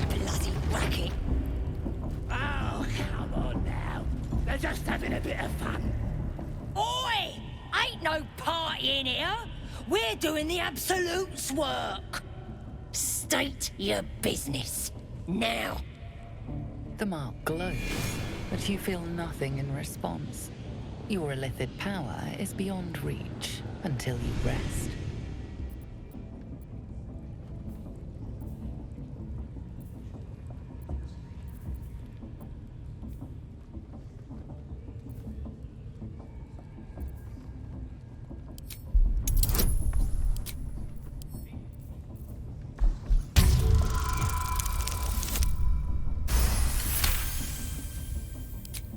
Bloody racket! Oh, come on now. They're just having a bit of fun. Oi! Ain't no party in here. We're doing the Absolute's work. State your business. Now. The mark glows, but you feel nothing in response. Your illithid power is beyond reach until you rest.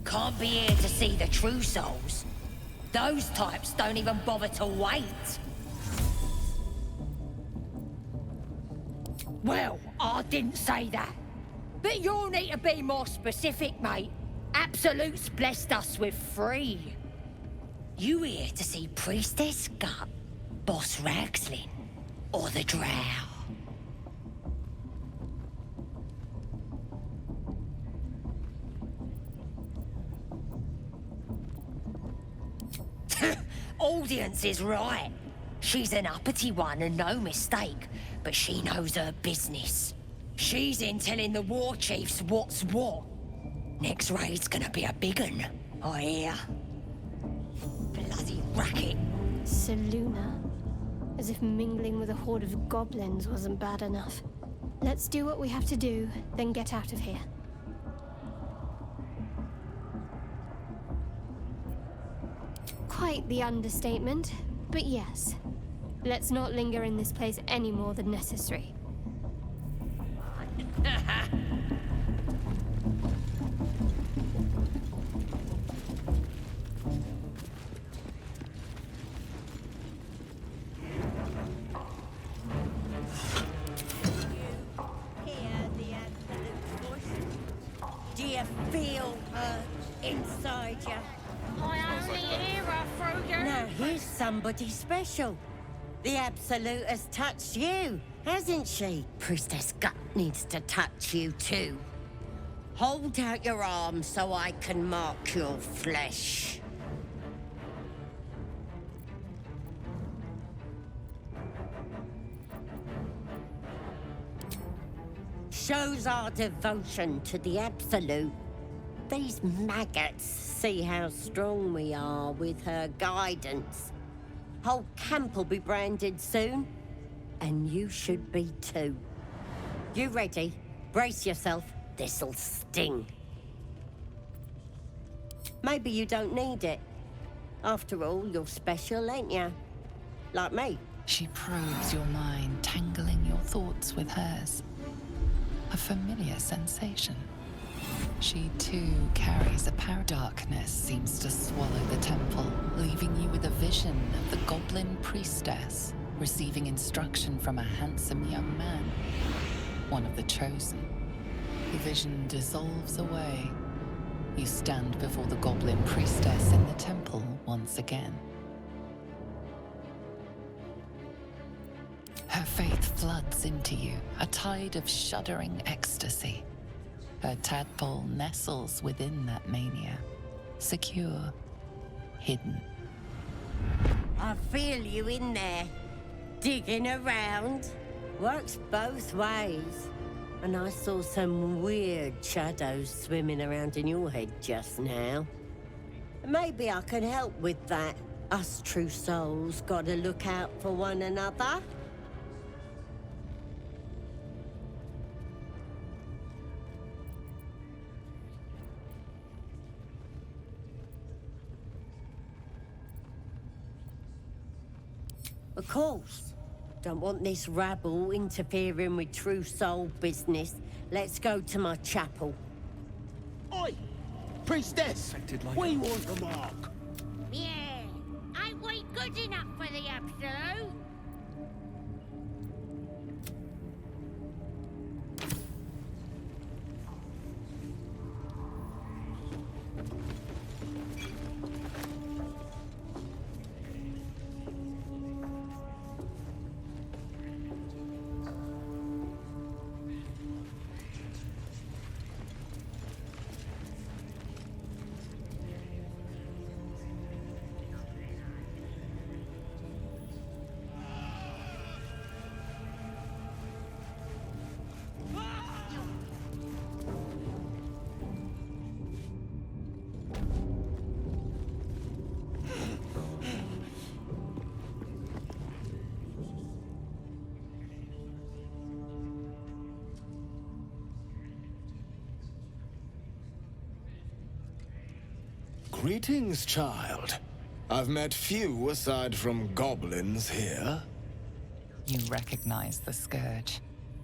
Can't be here to see the true souls. Those types don't even bother to wait. Well, I didn't say that. But you'll need to be more specific, mate. Absolute's blessed us with 3. You here to see Priestess Gut, Boss Ragslin, or the Drow? Audience is right. She's an uppity one and no mistake, but she knows her business. She's in telling the war chiefs what's what. Next raid's gonna be a big un, I hear. Bloody racket. Seluna. As if mingling with a horde of goblins wasn't bad enough. Let's do what we have to do, then get out of here. Quite the understatement, but yes. Let's not linger in this place any more than necessary. Do you feel her inside you? I only hear her through your... Now here's somebody special. The Absolute has touched you, hasn't she? Priestess Gut needs to touch you too. Hold out your arm so I can mark your flesh. Shows our devotion to the Absolute. These maggots see how strong we are with her guidance. Whole camp will be branded soon, and you should be too. You ready? Brace yourself, this'll sting. Maybe you don't need it. After all, you're special, ain't ya? Like me. She probes your mind, tangling your thoughts with hers. A familiar sensation. She too carries a power. Darkness seems to swallow the temple, leaving you with a vision of the goblin priestess receiving instruction from a handsome young man, one of the chosen. The vision dissolves away. You stand before the goblin priestess in the temple once again. Her faith floods into you, a tide of shuddering ecstasy. Her tadpole nestles within that mania, secure, hidden. I feel you in there, digging around. Works both ways. And I saw some weird shadows swimming around in your head just now. Maybe I can help with that. Us true souls gotta look out for one another. Of course. Don't want this rabble interfering with true soul business. Let's go to my chapel. Oi! Priestess! We want the mark. Yeah, ain't we good enough for the Absolute? Greetings, child. I've met few aside from goblins here. You recognize the Scourge.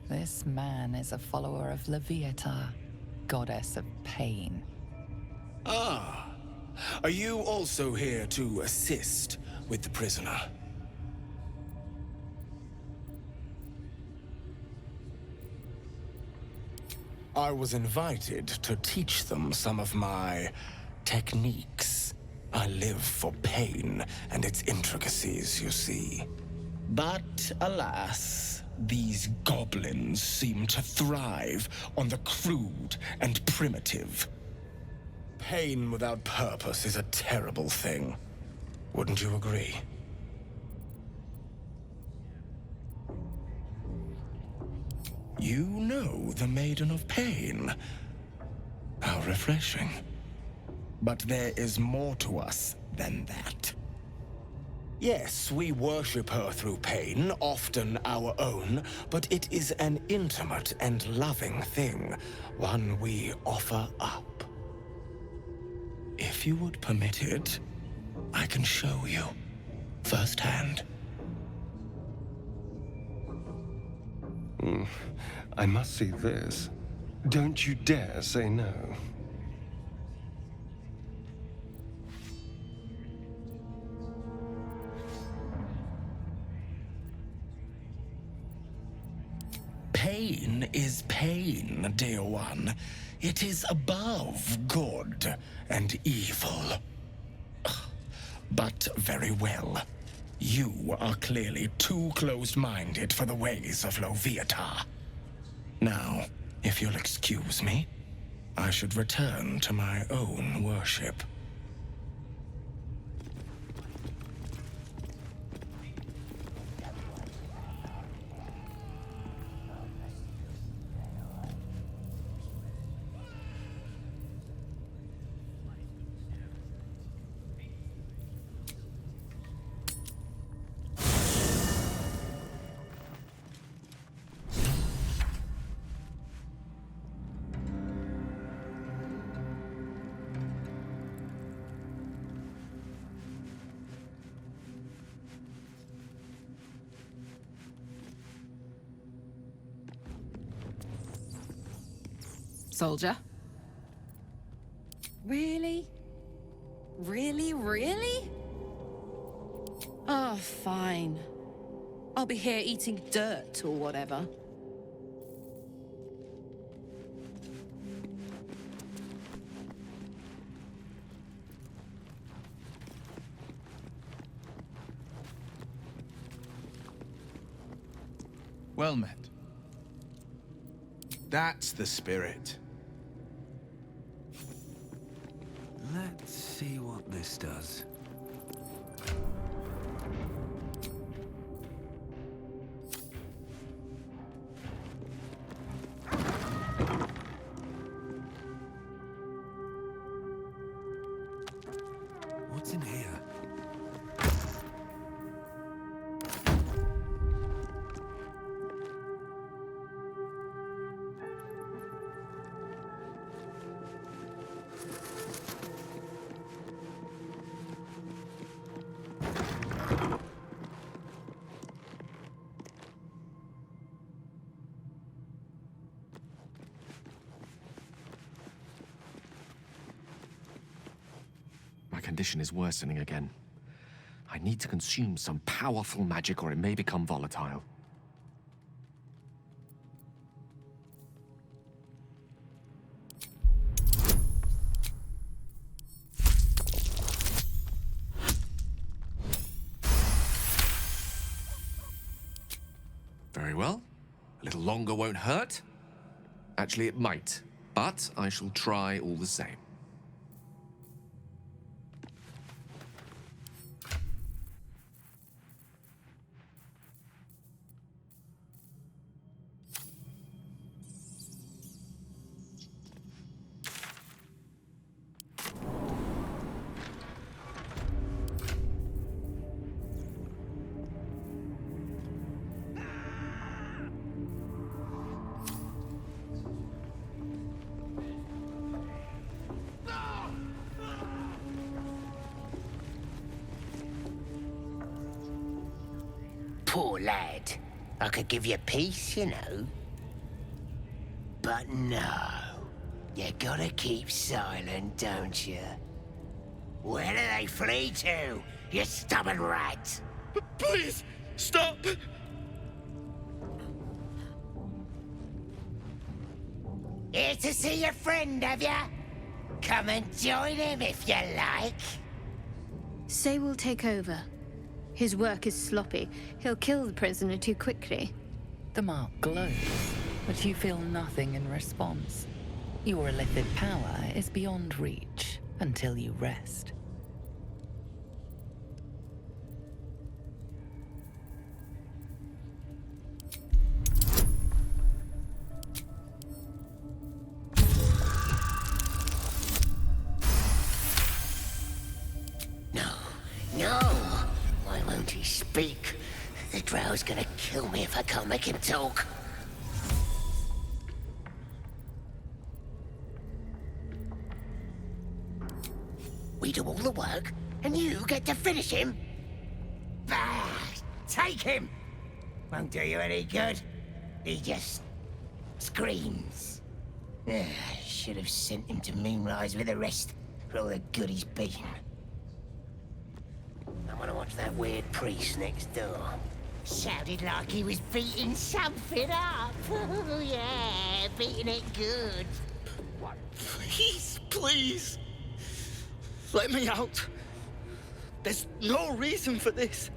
This man is a follower of Leviatha, goddess of pain. Ah. Are you also here to assist with the prisoner? I was invited to teach them some of my techniques. I live for pain and its intricacies, you see. But alas, these goblins seem to thrive on the crude and primitive. Pain without purpose is a terrible thing. Wouldn't you agree? You know the Maiden of Pain. How refreshing. But there is more to us than that. Yes, we worship her through pain, often our own, but it is an intimate and loving thing, one we offer up. If you would permit it, I can show you firsthand. I must see this. Don't you dare say no. Pain is pain, dear one. It is above good and evil. But very well. You are clearly too closed-minded for the ways of Leviatha. Now, if you'll excuse me, I should return to my own worship. Soldier? Really? Really? Oh, fine. I'll be here eating dirt or whatever. Well met. That's the spirit. Let's see what this does. What's in here? My condition is worsening again. I need to consume some powerful magic or it may become volatile. Very well. A little longer won't hurt. Actually, it might, but I shall try all the same. Poor lad. I could give you peace, you know. But no. You gotta keep silent, don't you? Where do they flee to, you stubborn rat? Please, stop! Here to see your friend, have ya? Come and join him if you like. Say we'll take over. His work is sloppy. He'll kill the prisoner too quickly. The mark glows, but you feel nothing in response. Your illithid power is beyond reach until you rest. No! Why won't he speak? The drow's gonna kill me if I can't make him talk. We do all the work, and you get to finish him? Bah! Take him! Won't do you any good. He just screams. Should have sent him to Moonrise with the rest, for all the good he's been. I want to watch that weird priest next door. Sounded like he was beating something up. Oh, yeah, beating it good. What? Please, please. Let me out. There's no reason for this.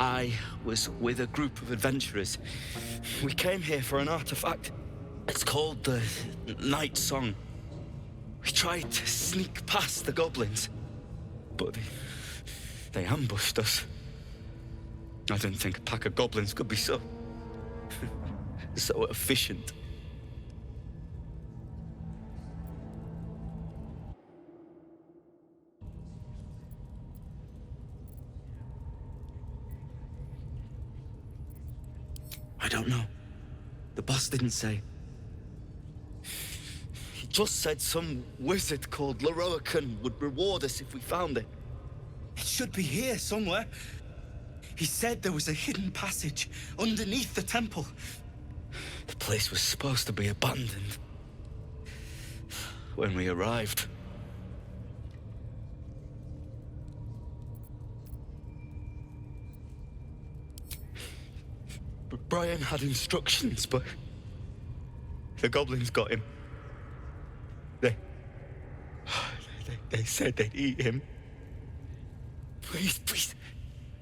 I was with a group of adventurers. We came here for an artifact. It's called the Night Song. We tried to sneak past the goblins, but they ambushed us. I didn't think a pack of goblins could be so efficient. I don't know. The boss didn't say. He just said some wizard called Leroican would reward us if we found it. It should be here somewhere. He said there was a hidden passage underneath the temple. The place was supposed to be abandoned. When we arrived. Brian had instructions, but the goblins got him. They said they'd eat him. Please,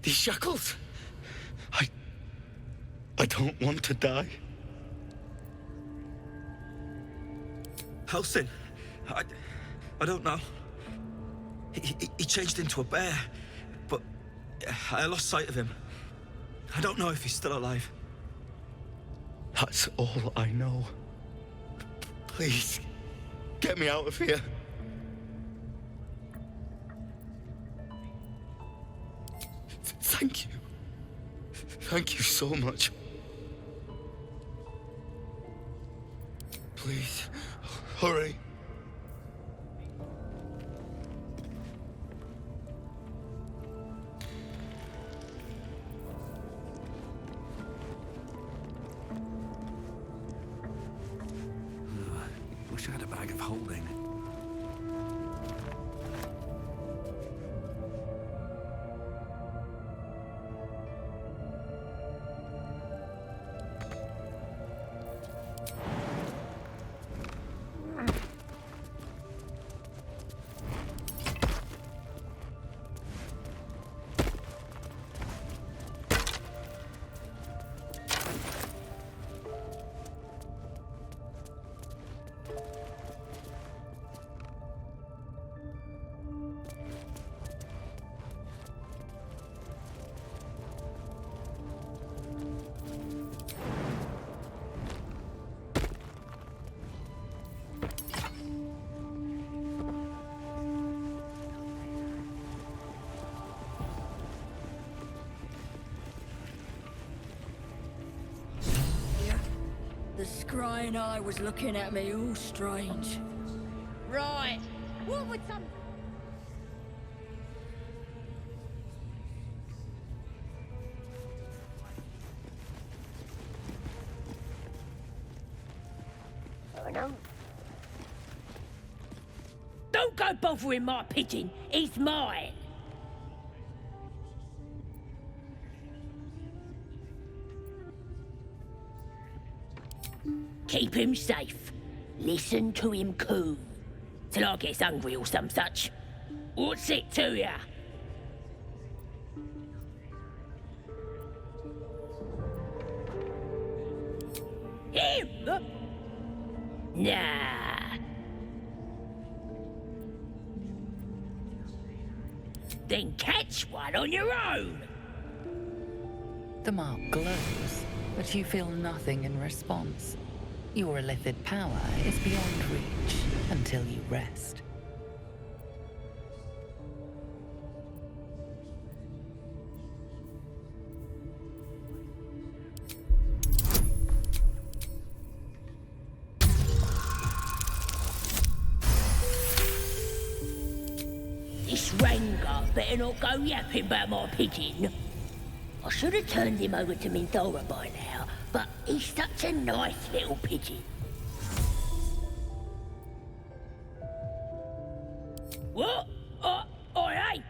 these shackles. I don't want to die. Halsin, I don't know. He changed into a bear, but I lost sight of him. I don't know if he's still alive. That's all I know. Please, get me out of here. Thank you. Thank you so much. Please, hurry. Wish I had a bag of holding. The scrying eye was looking at me all strange. Right, What would some... Don't go bothering my pigeon. He's mine. Keep him safe. Listen to him coo. Till I gets hungry or some such. What's it to ya? Him? Nah. Then catch one on your own. The mark glows, but you feel nothing in response. Your illithid power is beyond reach until you rest. This Ranger better not go yapping about my pigeon. I should have turned him over to Minthora by now, but he's such a nice little pigeon. What? Hey!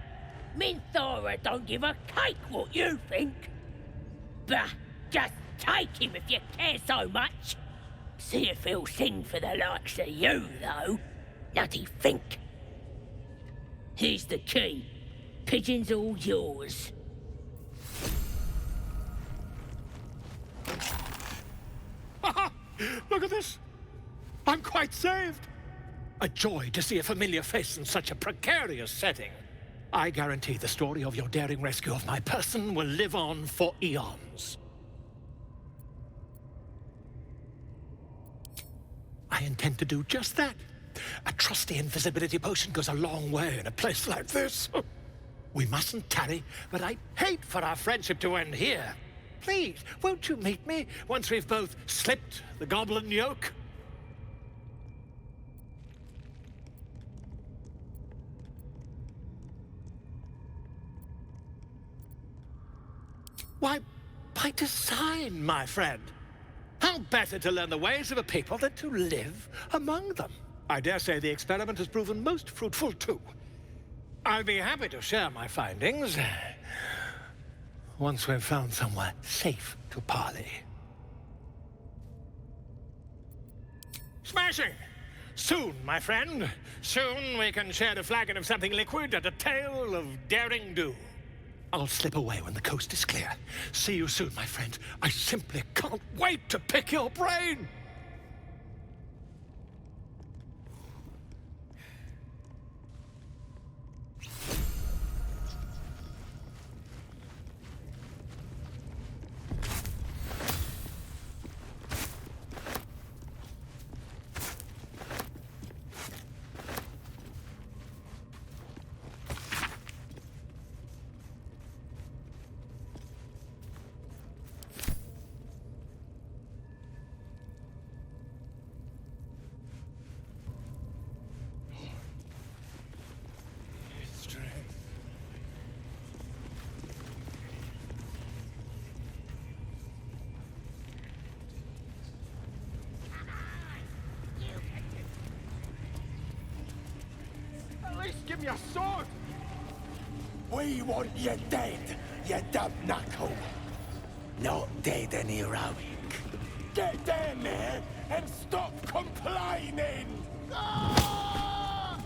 Minthora don't give a cake what you think. Bah, just take him if you care so much. See if he'll sing for the likes of you, though. Nutty think. Here's the key. Pigeon's all yours. Look at this. I'm quite saved. A joy to see a familiar face in such a precarious setting. I guarantee the story of your daring rescue of my person will live on for eons. I intend to do just that. A trusty invisibility potion goes a long way in a place like this. We mustn't tarry, but I'd hate for our friendship to end here. Please, won't you meet me once we've both slipped the goblin yoke? Why, by design, my friend. How better to learn the ways of a people than to live among them? I dare say the experiment has proven most fruitful, too. I'll be happy to share my findings once we've found somewhere safe to parley. Smashing! Soon, my friend. Soon we can share a flagon of something liquid and a tale of daring do. I'll slip away when the coast is clear. See you soon, my friend. I simply can't wait to pick your brain! Give me a sword! We want you dead, you dumb knuckle. Not dead and heroic. Get down there and stop complaining! Ah!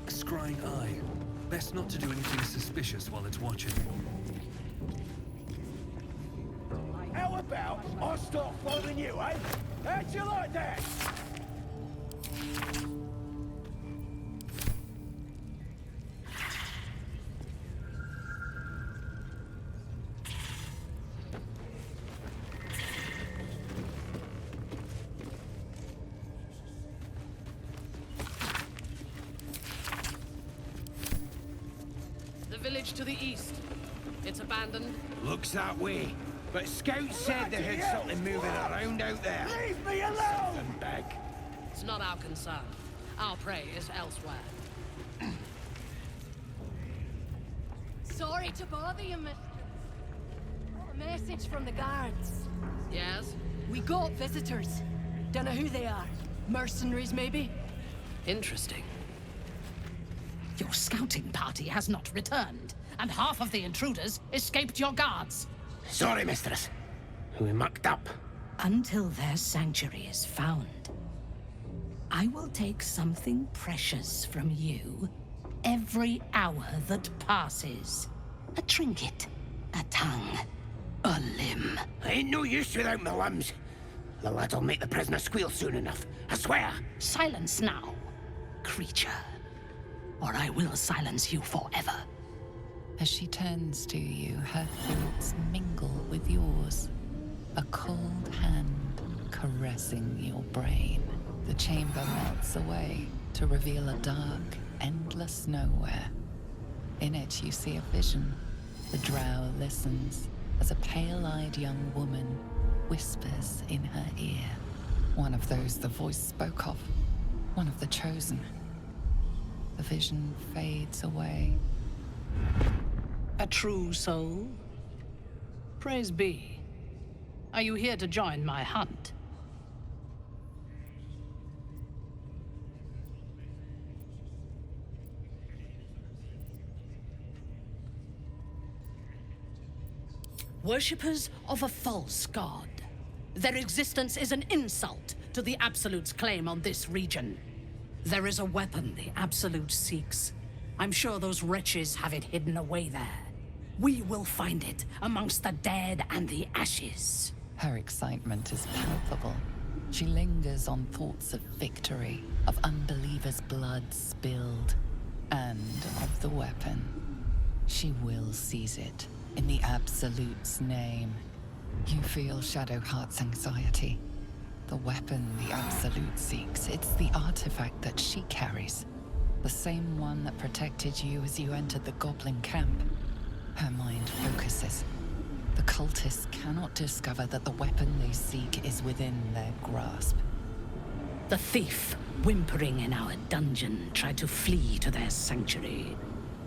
Scrying eye. Best not to do anything suspicious while it's watching. How about I start following you, eh? How'd you like that? village to the east. It's abandoned. Looks that way. But scouts said they heard something moving around out there. Leave me alone! Something big. It's not our concern. Our prey is elsewhere. Sorry to bother you, mister. A message from the guards. Yes? We got visitors. Don't know who they are. Mercenaries, maybe? Interesting. Your scouting party has not returned, and half of the intruders escaped your guards. Sorry, mistress. We mucked up. Until their sanctuary is found, I will take something precious from you every hour that passes. A trinket, a tongue, a limb. Ain't no use without my limbs. The lad'll make the prisoner squeal soon enough, I swear. Silence now, creature, or I will silence you forever. As she turns to you, her thoughts mingle with yours. A cold hand caressing your brain. The chamber melts away to reveal a dark, endless nowhere. In it, you see a vision. The drow listens as a pale-eyed young woman whispers in her ear. One of those the voice spoke of. One of the chosen. The vision fades away. A true soul? Praise be. Are you here to join my hunt? Worshippers of a false god. Their existence is an insult to the Absolute's claim on this region. There is a weapon the Absolute seeks. I'm sure those wretches have it hidden away there. We will find it amongst the dead and the ashes. Her excitement is palpable. She lingers on thoughts of victory, of unbelievers' blood spilled, and of the weapon. She will seize it, in the Absolute's name. You feel Shadowheart's anxiety. The weapon the Absolute seeks, it's the artifact that she carries. The same one that protected you as you entered the Goblin camp. Her mind focuses. The cultists cannot discover that the weapon they seek is within their grasp. The thief, whimpering in our dungeon, tried to flee to their sanctuary.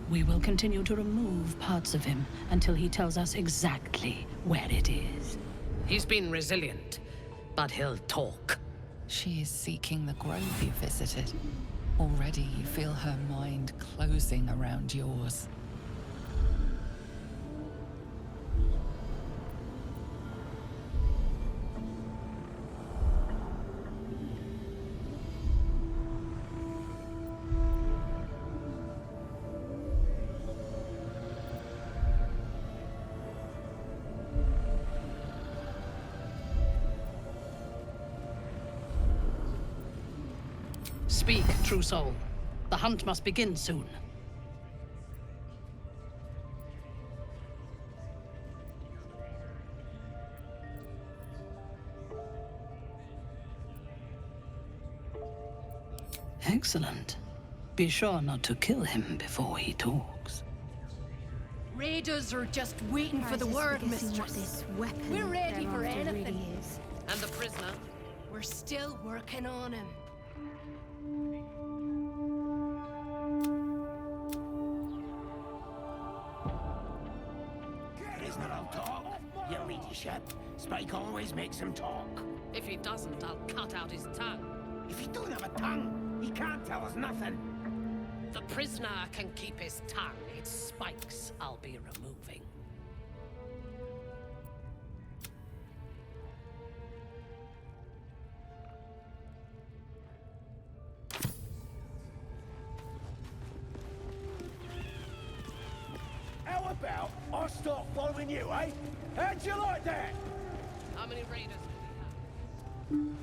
We will continue to remove parts of him until he tells us exactly where it is. He's been resilient, but he'll talk. She is seeking the grove you visited. Already you feel her mind closing around yours. Speak, true soul. The hunt must begin soon. Excellent. Be sure not to kill him before he talks. Raiders are just waiting for the word, mistress. We're ready for anything. Really is. And the prisoner? We're still working on him. Prisoner, I'll talk. Your ladyship. Spike always makes him talk. If he doesn't, I'll cut out his tongue. If he don't have a tongue, he can't tell us nothing. The prisoner can keep his tongue. Its spikes I'll be removing. How about I start following you, eh? How'd you like that? How many raiders do we have?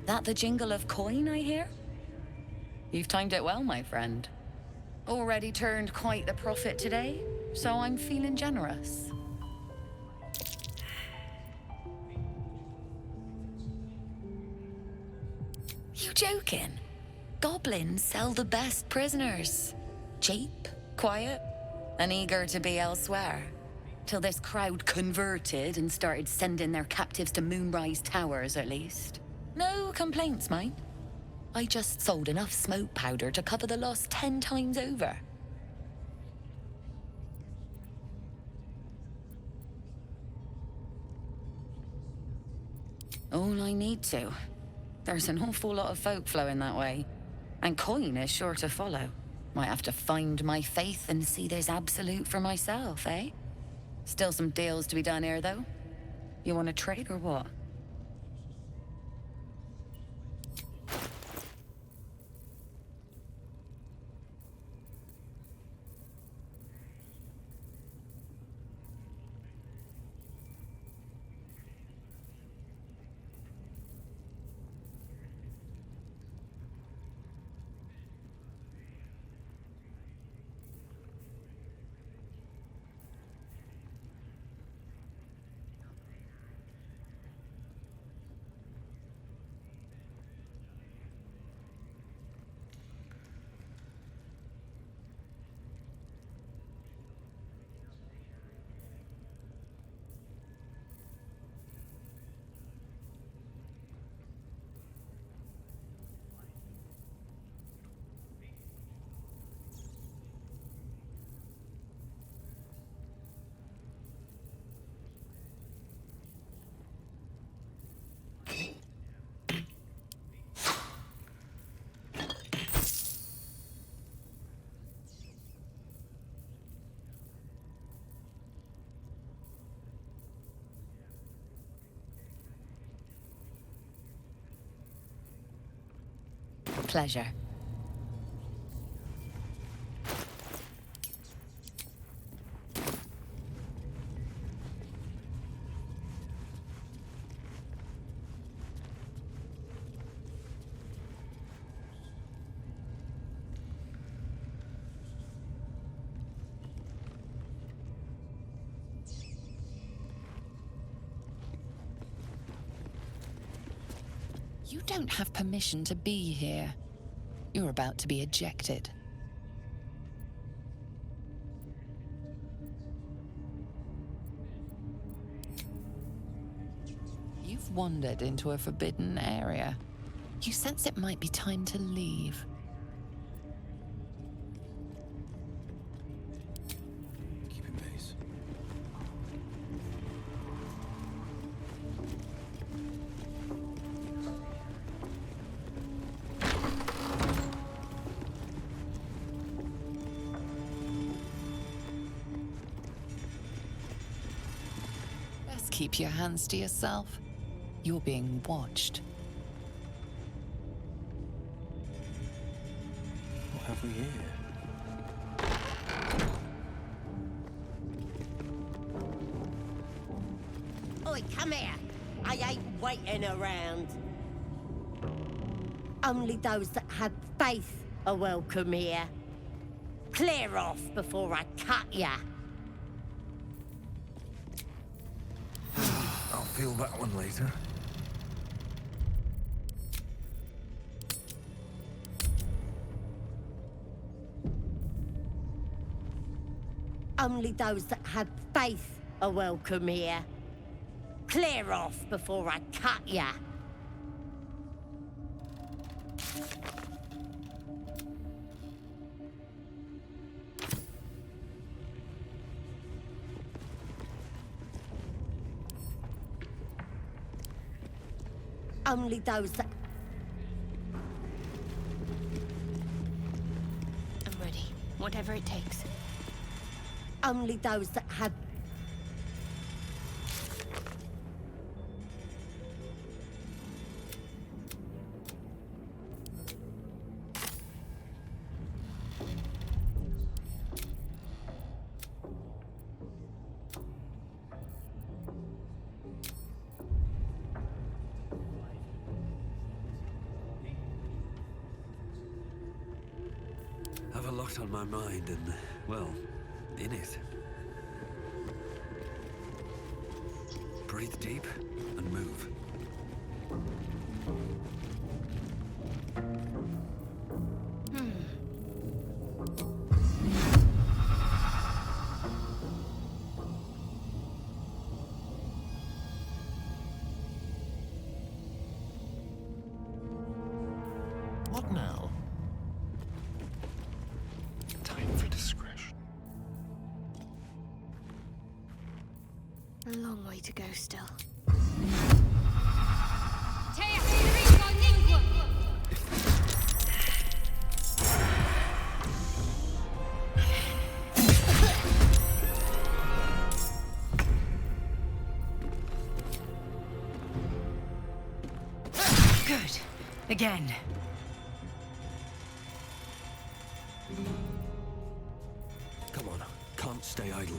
That the jingle of coin I hear? You've timed it well, my friend. Already turned quite the profit today, so I'm feeling generous. You joking? Goblins sell the best prisoners. Cheap, quiet, and eager to be elsewhere. Till this crowd converted and started sending their captives to Moonrise Towers, at least. No complaints, mate. I just sold enough smoke powder to cover the loss 10 times over. All I need to. There's an awful lot of folk flowing that way. And coin is sure to follow. Might have to find my faith and see this absolute for myself, eh? Still some deals to be done here, though. You want to trade or what? Pleasure. You don't have permission to be here. You're about to be ejected. You've wandered into a forbidden area. You sense it might be time to leave. Keeping pace. Keep your hands to yourself. You're being watched. What have we here? Oi, come here. I ain't waiting around. Only those that have faith are welcome here. Clear off before I cut ya. Feel that one later. Only those that have faith are welcome here. Clear off before I cut ya. Only those that... I'm ready. Whatever it takes. Only those that have... have a lot on my mind and, well, in it. Breathe deep and move. What now? Time for discretion. A long way to go still. Good. Again. Come on, can't stay idle.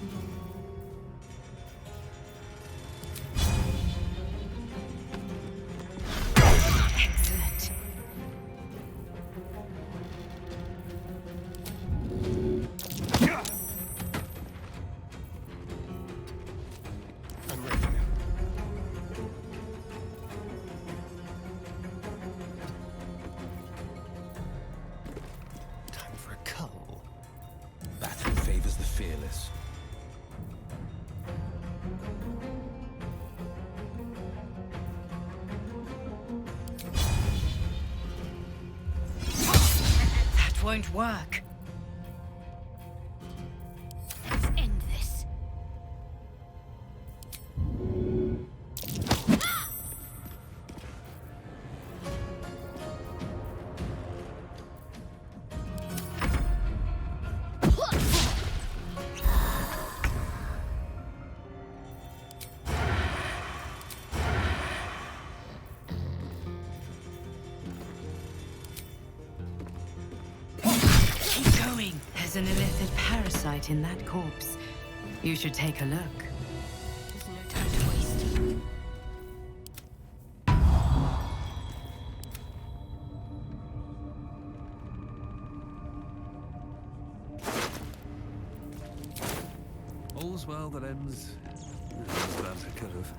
Excellent. I'm ready. Time for a cull. Battle favors the fearless. That won't work. Let's end this. Keep going. There's an illithid parasite in that corpse. You should take a look. There's no time to waste. All's well that ends as well as it could have.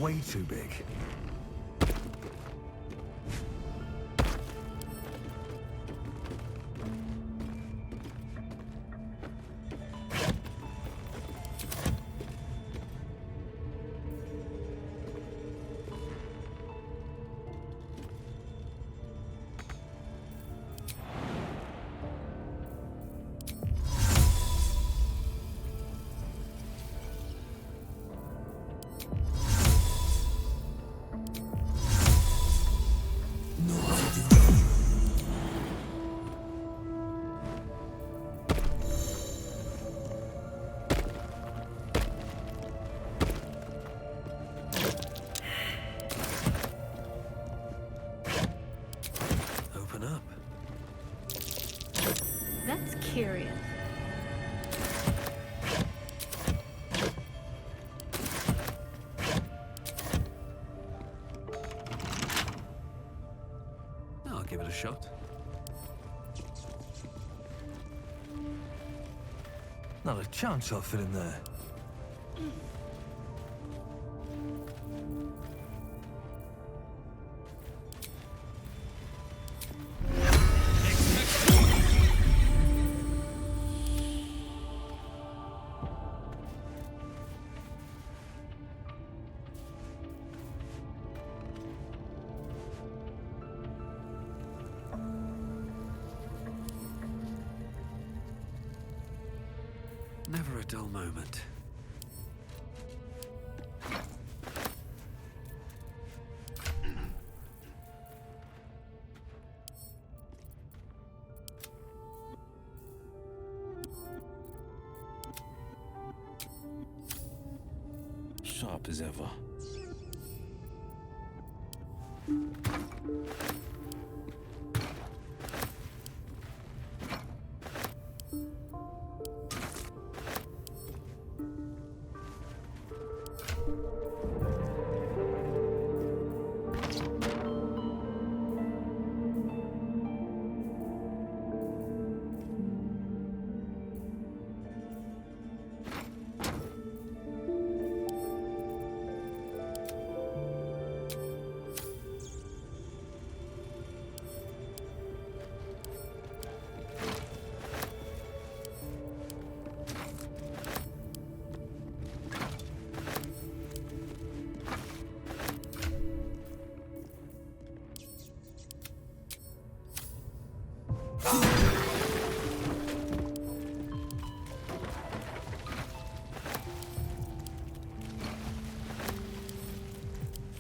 way too big. That's curious. I'll give it a shot. Not a chance I'll fit in there. Never a dull moment. Sharp as ever.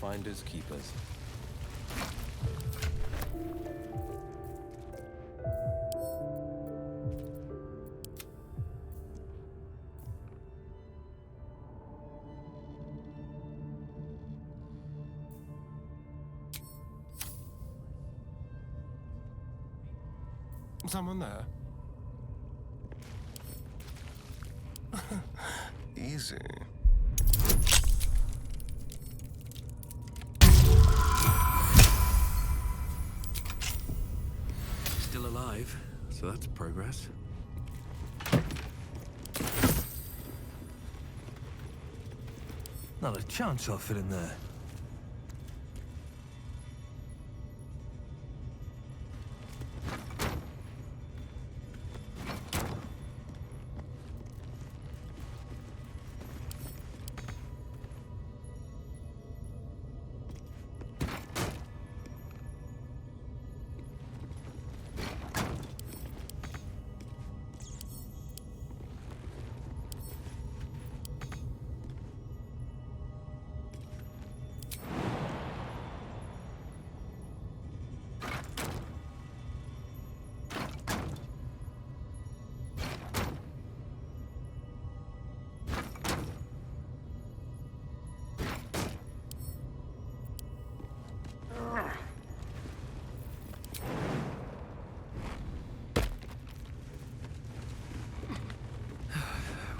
Finders keepers. Someone there? Easy. Still alive, so that's progress. Not a chance I'll fit in there.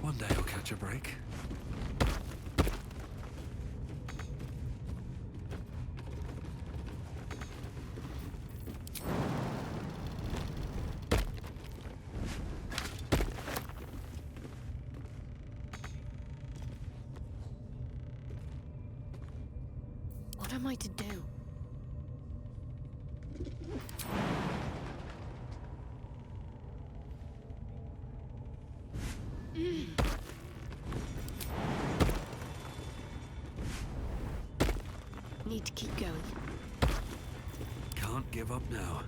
One day I'll catch a break. I to do? Need to keep going. Can't give up now.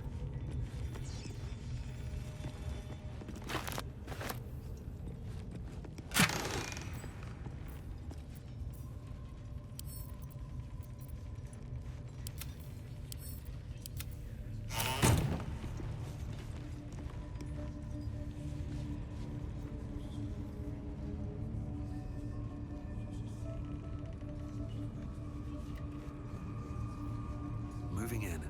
Moving in.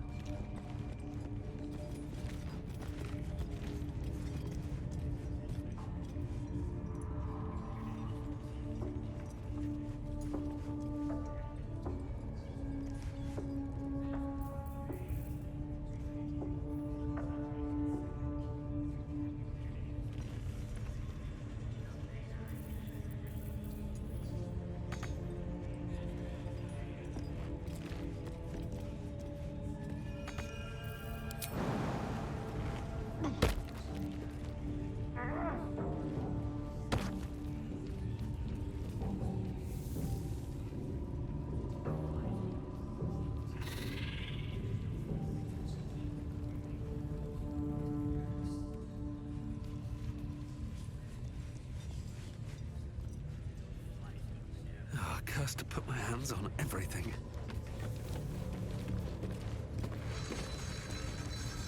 Cursed to put my hands on everything.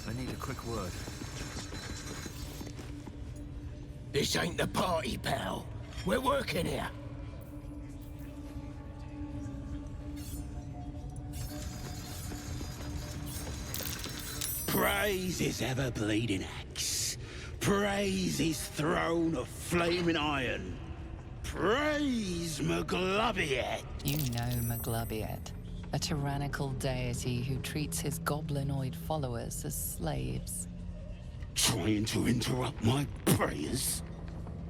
I need a quick word. This ain't the party, pal. We're working here. Praise his ever-bleeding axe. Praise his throne of flaming iron. Praise Maglubiet! You know Maglubiet, a tyrannical deity who treats his goblinoid followers as slaves. Trying to interrupt my prayers?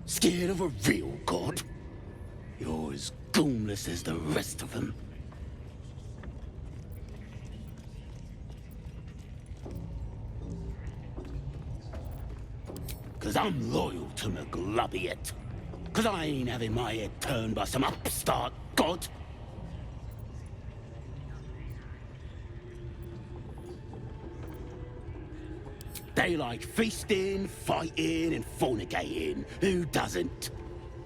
Scared of a real god? You're as goonless as the rest of them. Cause I'm loyal to Maglubiet. Cause I ain't having my head turned by some upstart god. They like feasting, fighting, and fornicating. Who doesn't?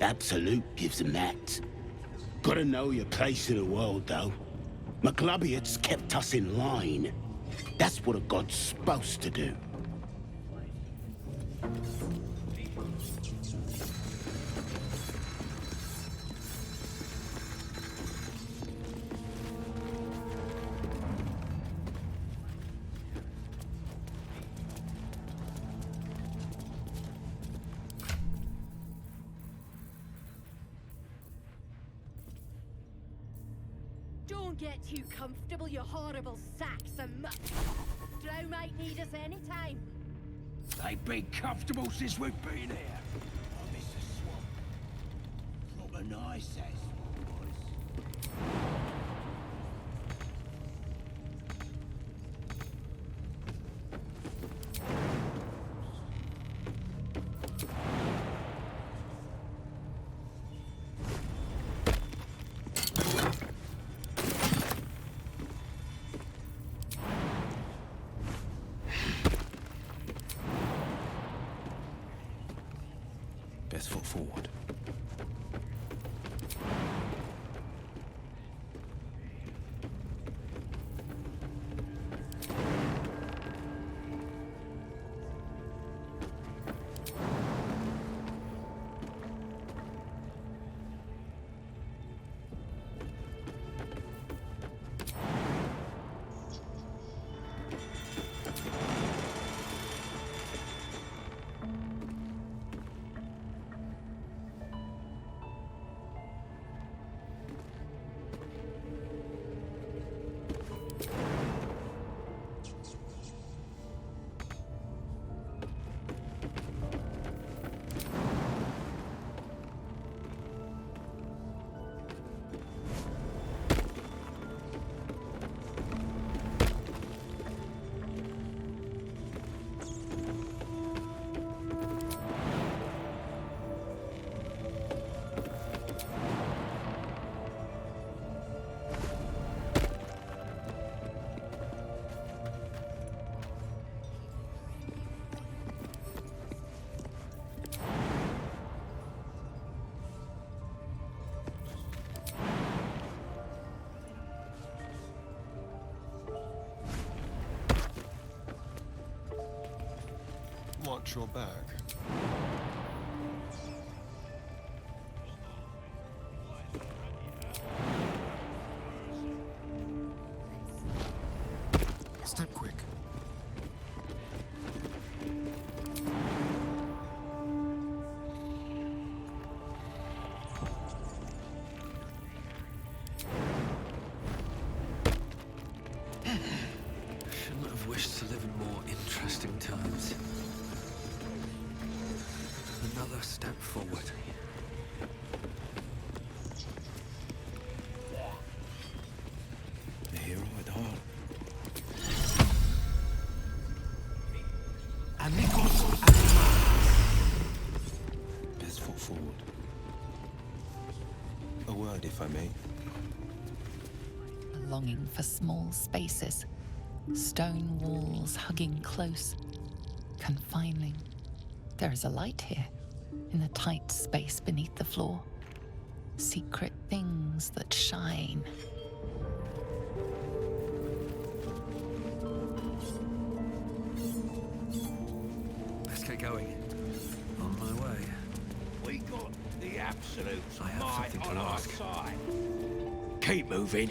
Absolute gives them that. Gotta know your place in the world, though. Maglubiet's kept us in line. That's what a god's supposed to do. Don't get too comfortable, you horrible sacks of muck. Drow might need us anytime. They've been comfortable since we've been here. I miss the swamp. Proper nice as boys. Best foot forward. Watch your back. Step quick. Shouldn't have wished to live in more interesting times. Another step forward. A hero at heart. Amigos, Best foot forward. A word, if I may. A longing for small spaces, stone walls hugging close, confining. There is a light here, in the tight space beneath the floor. Secret things that shine. Let's get going. On my way. we got the absolute I have might something to on our ask. side. Keep moving,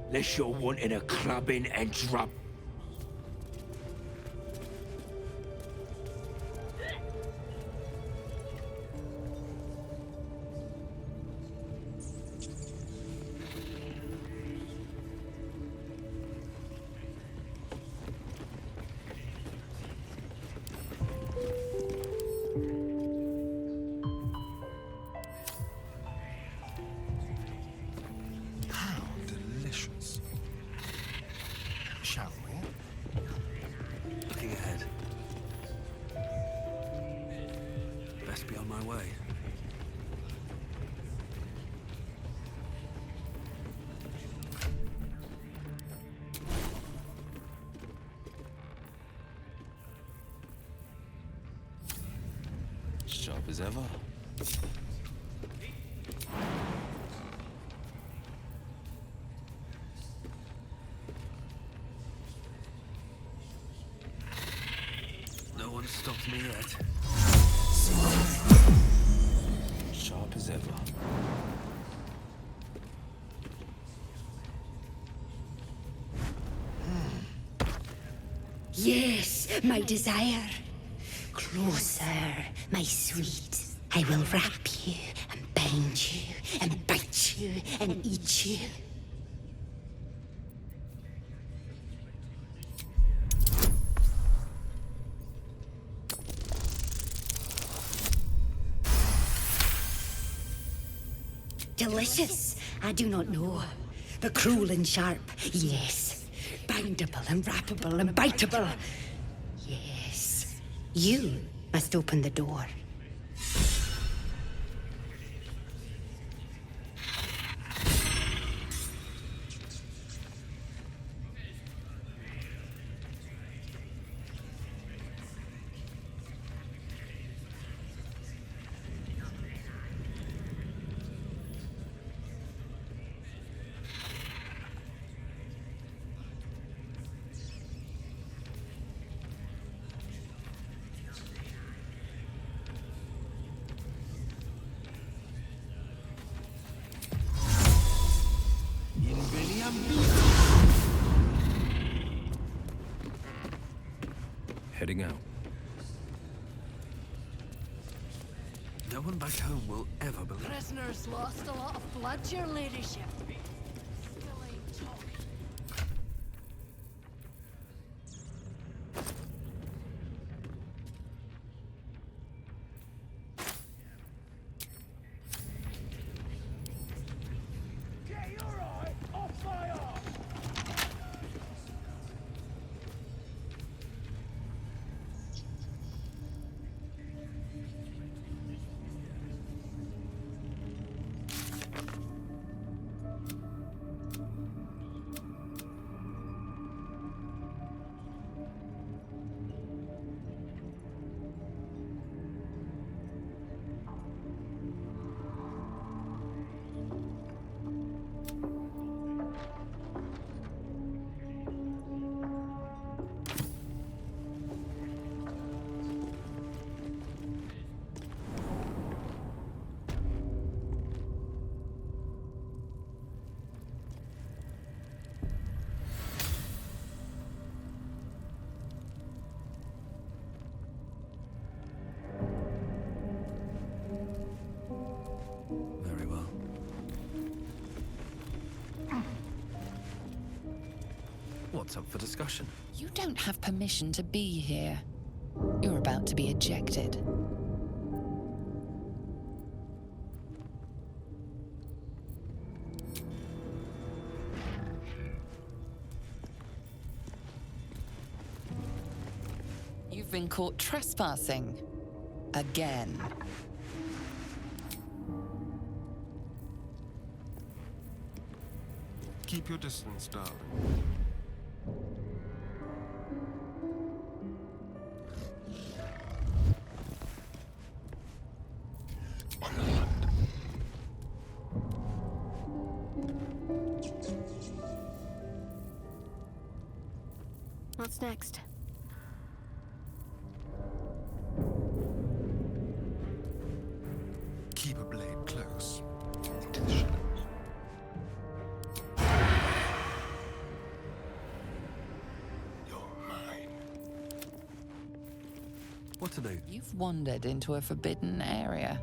unless you're wanting a clubbing and drub. How delicious. Shall we? Looking ahead. Best be on my way. Sharp as ever. No one stopped me yet. Sharp as ever. Yes, my desire. Closer, my sweet. I will wrap you and bind you and bite you and eat you. Delicious, I do not know. But cruel and sharp, yes. Bindable and wrappable and biteable. Yes. You must open the door. Heading out. No one back home will ever believe. Prisoners lost a lot of blood, your ladyship. Still ain't talking. What's up for discussion? You don't have permission to be here. You're about to be ejected. You've been caught trespassing. Again. Keep your distance, darling. What's next? Keep a blade close into the shadows. You're mine. What to do? You've wandered into a forbidden area.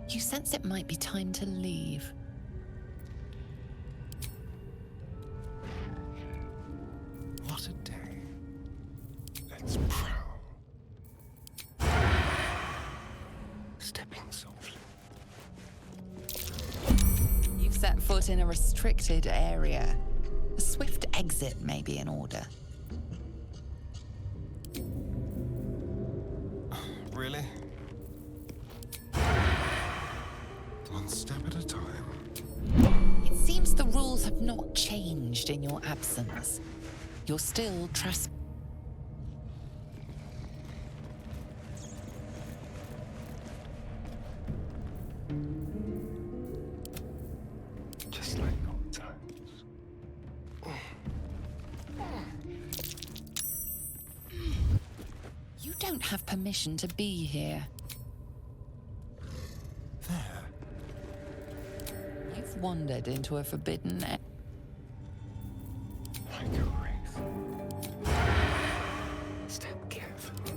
You sense it might be time to leave. What a day. Let's prowl. Stepping softly. You've set foot in a restricted area. A swift exit may be in order. Really? One step at a time. It seems the rules have not changed in your absence. You're still trespassing. Just like old times. You don't have permission to be here. There. You've wandered into a forbidden area. Like a wraith. Step carefully.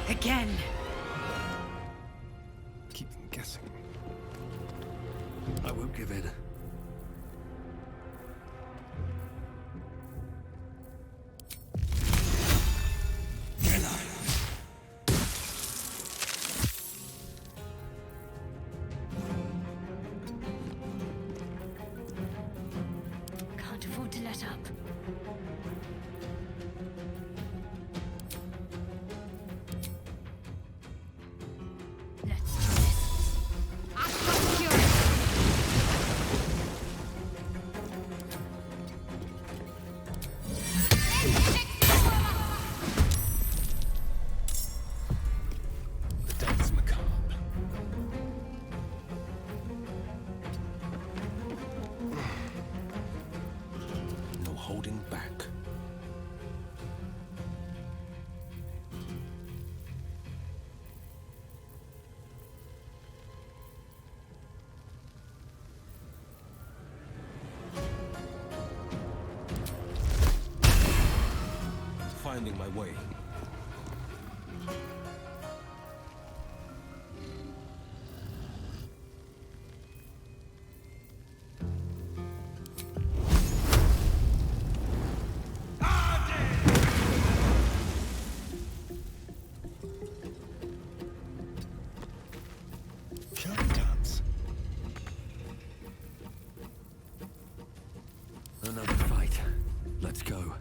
Again. Keep them guessing. I won't give in. Can't afford to let up. Let's do this. I've got cure. The dance macabre. No holding back. Finding my way. Can I dance? Another fight. Let's go.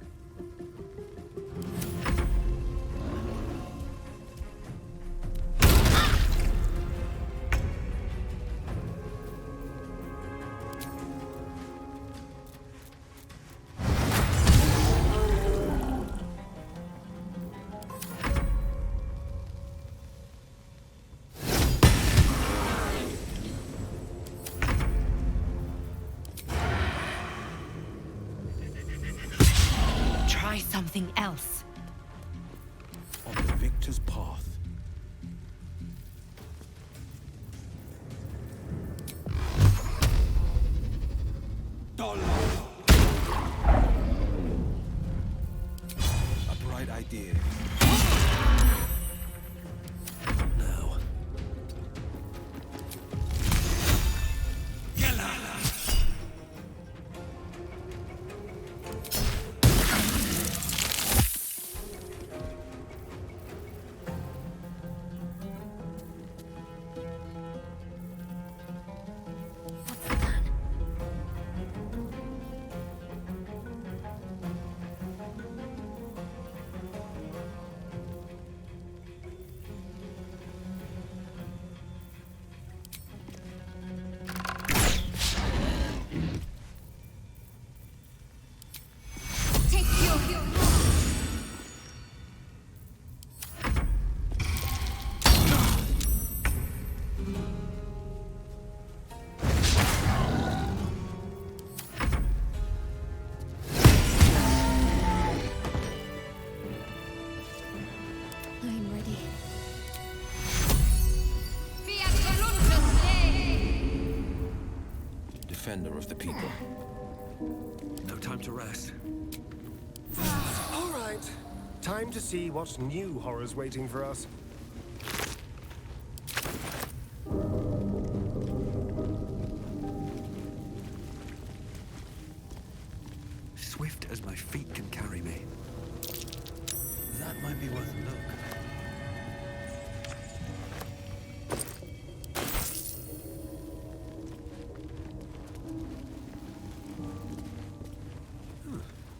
Try something else. On the victor's path. A bright idea. Now. I'm ready. Defender of the people. No time to rest. All right. Time to see what new horror's waiting for us. Swift as my feet can carry me. That might be worth a look.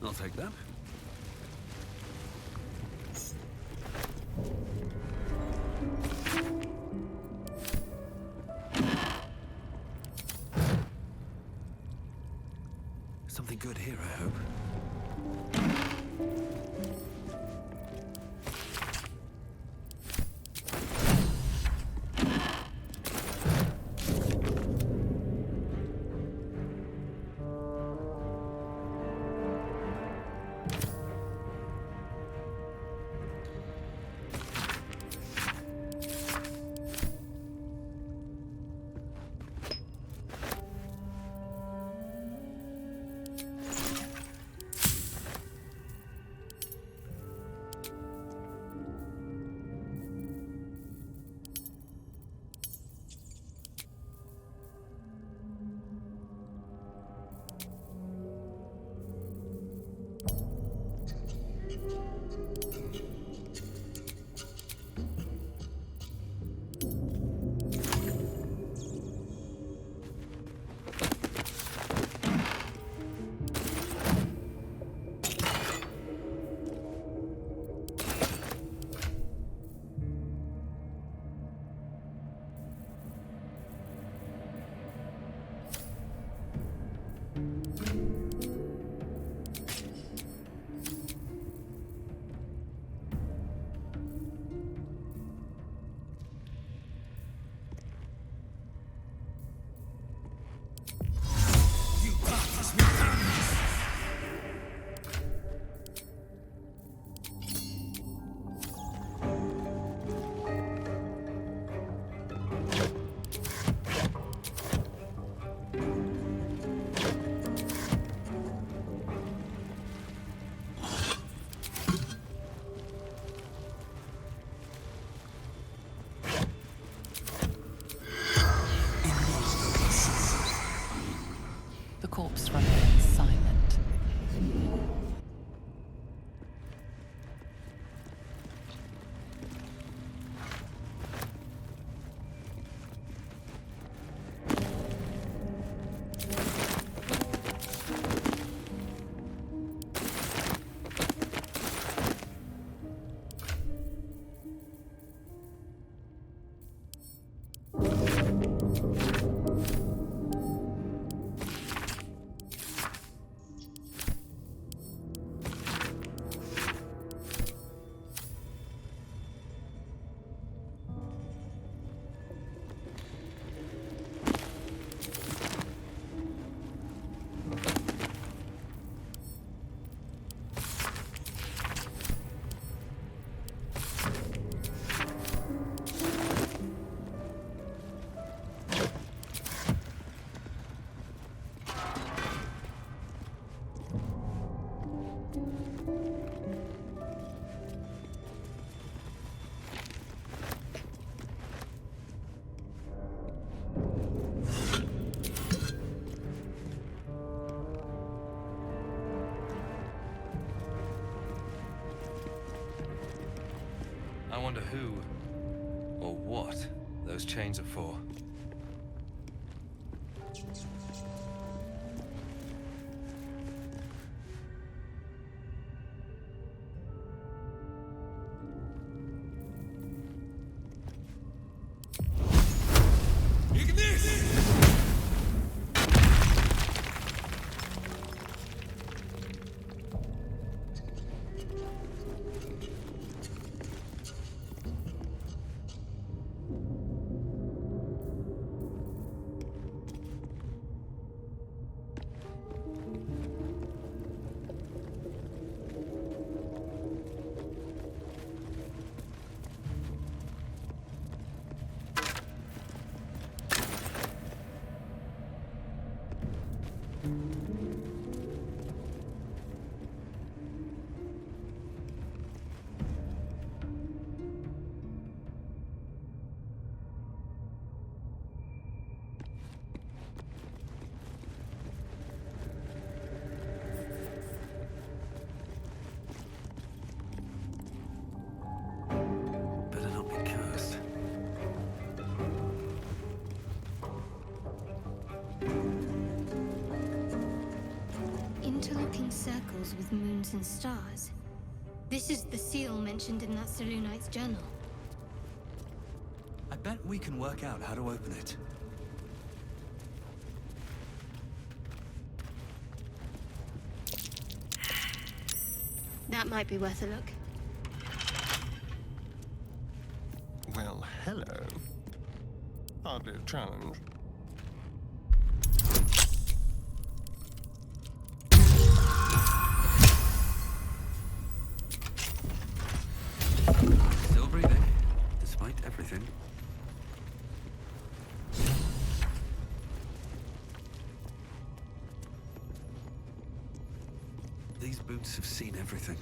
I'll take that. Something good here, I hope. wonder who or what those chains are for. Better not be cursed. Interlocking circles with moons and stars. This is the seal mentioned in that Selûnite's journal. I bet we can work out how to open it. That might be worth a look. Well, hello. Hardly a challenge. Still breathing, despite everything. These boots have seen everything.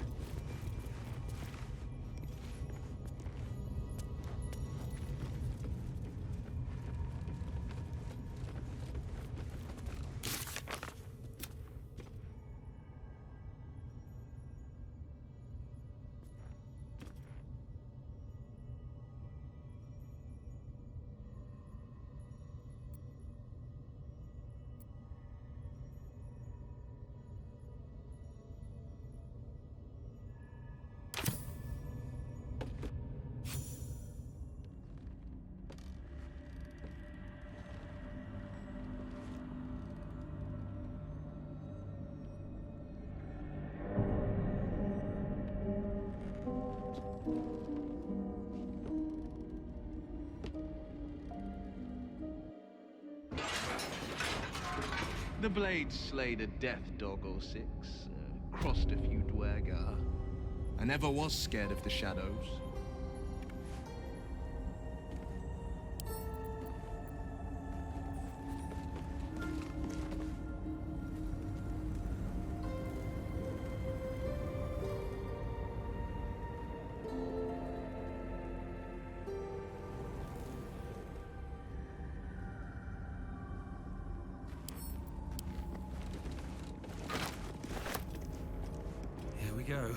The blade slayed a death dog or six, crossed a few dwergar. I never was scared of the shadows. Here we go.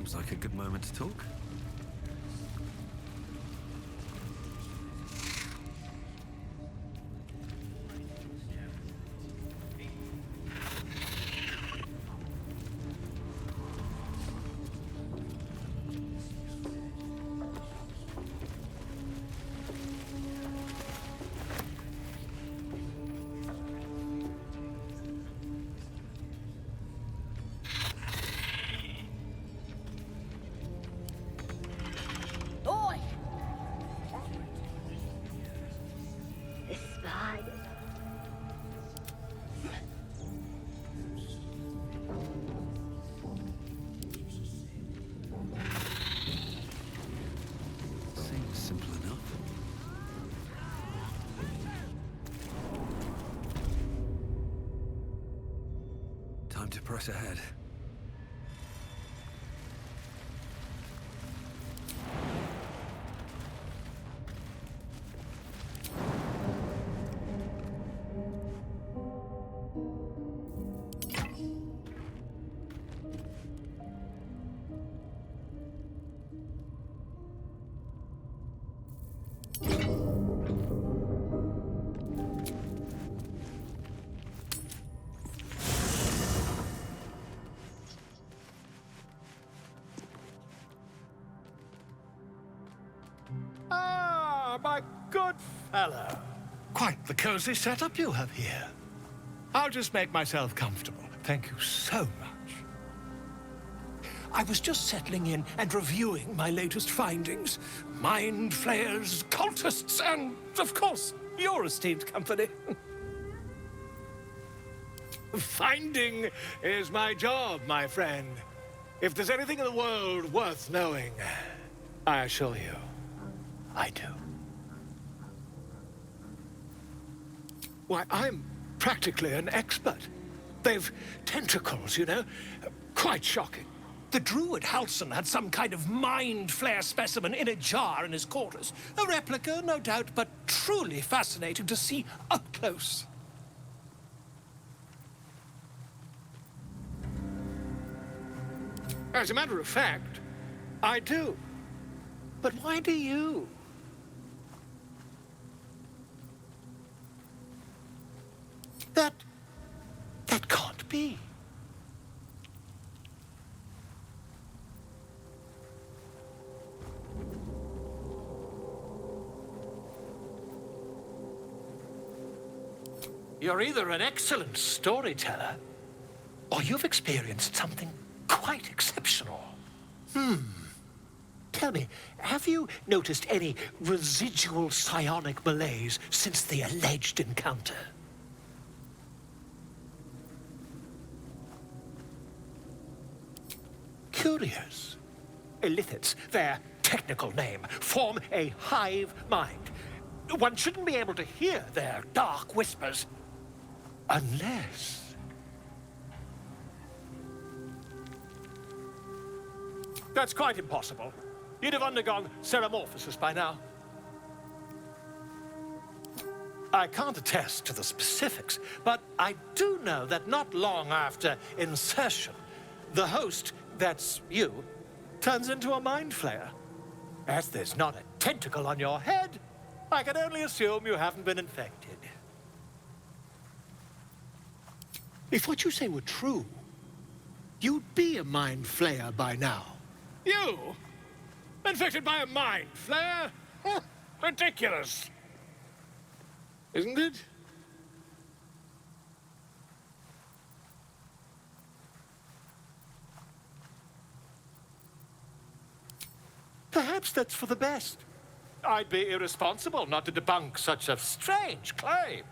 Seems like a good moment to talk. Oi! The spider. Seems simple enough. Time to press ahead. Ah, my good fellow. Quite the cozy setup you have here. I'll just make myself comfortable. Thank you so much. I was just settling in and reviewing my latest findings. Mind flayers, cultists, and, of course, your esteemed company. Finding is my job, my friend. If there's anything in the world worth knowing, I assure you, I do. Why, I'm practically an expert. They've tentacles, you know? Quite shocking. The druid Halson had some kind of mind flare specimen in a jar in his quarters. A replica, no doubt, but truly fascinating to see up close. As a matter of fact, I do. But why do you? That can't be. You're either an excellent storyteller, or you've experienced something quite exceptional. Tell me, have you noticed any residual psionic malaise since the alleged encounter? Curious. Illithids, their technical name, form a hive mind. One shouldn't be able to hear their dark whispers unless... That's quite impossible. You'd have undergone ceramorphosis by now. I can't attest to the specifics, but I do know that not long after insertion, the host, that's you, turns into a mind flayer. As there's not a tentacle on your head, I can only assume you haven't been infected. If what you say were true, you'd be a mind flayer by now. You? Infected by a mind flayer? Ridiculous. Isn't it? Perhaps that's for the best. I'd be irresponsible not to debunk such a strange claim.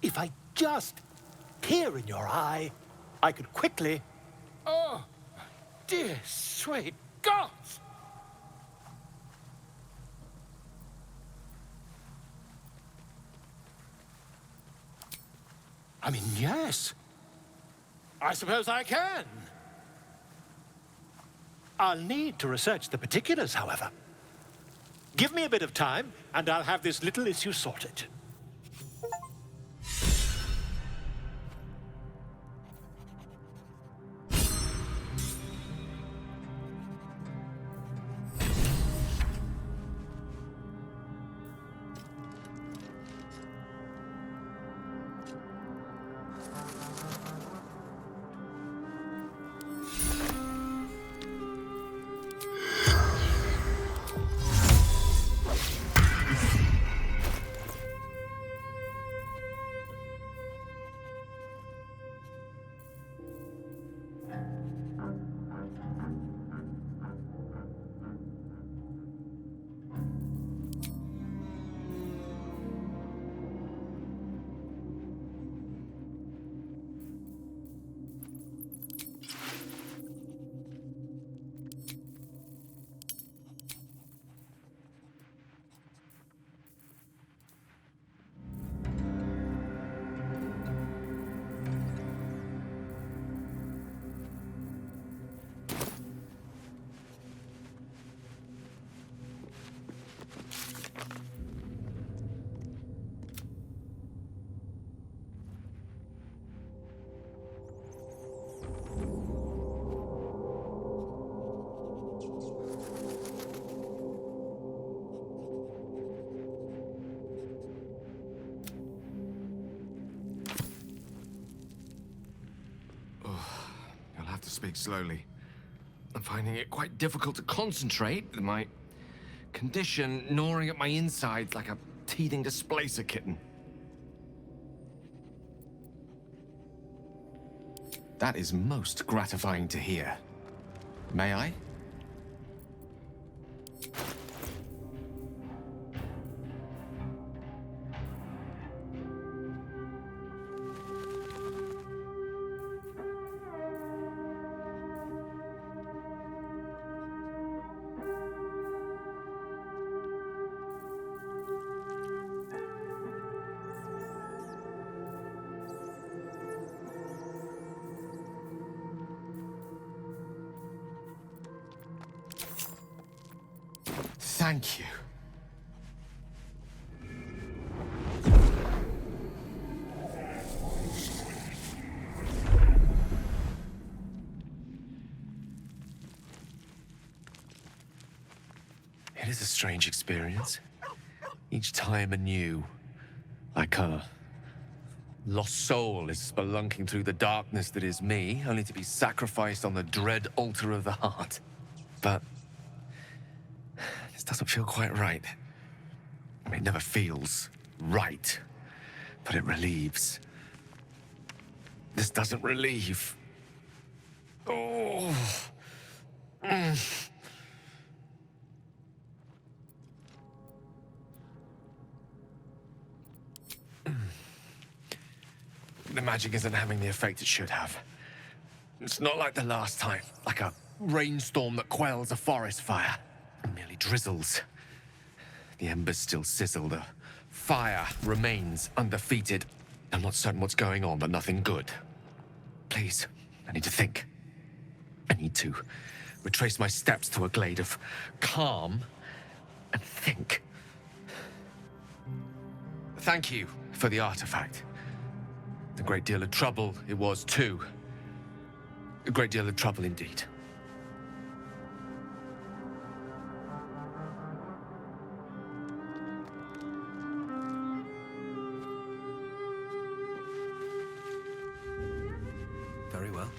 If I just peer in your eye, I could quickly... Oh, dear sweet gods! I mean, yes. I suppose I can. I'll need to research the particulars, however. Give me a bit of time, and I'll have this little issue sorted. Speak slowly. I'm finding it quite difficult to concentrate with my condition gnawing at my insides like a teething displacer kitten. That is most gratifying to hear. May I? Thank you. It is a strange experience. Each time anew, like a lost soul is spelunking through the darkness that is me, only to be sacrificed on the dread altar of the heart. But this doesn't feel quite right. I mean, it never feels right, but it relieves. This doesn't relieve. Oh. The magic isn't having the effect it should have. It's not like the last time, like a rainstorm that quells a forest fire. It merely drizzles. The embers still sizzle, the fire remains undefeated. I'm not certain what's going on, but nothing good. Please, I need to think. I need to retrace my steps to a glade of calm and think. Thank you for the artifact. A great deal of trouble it was, too. A great deal of trouble indeed. Very well.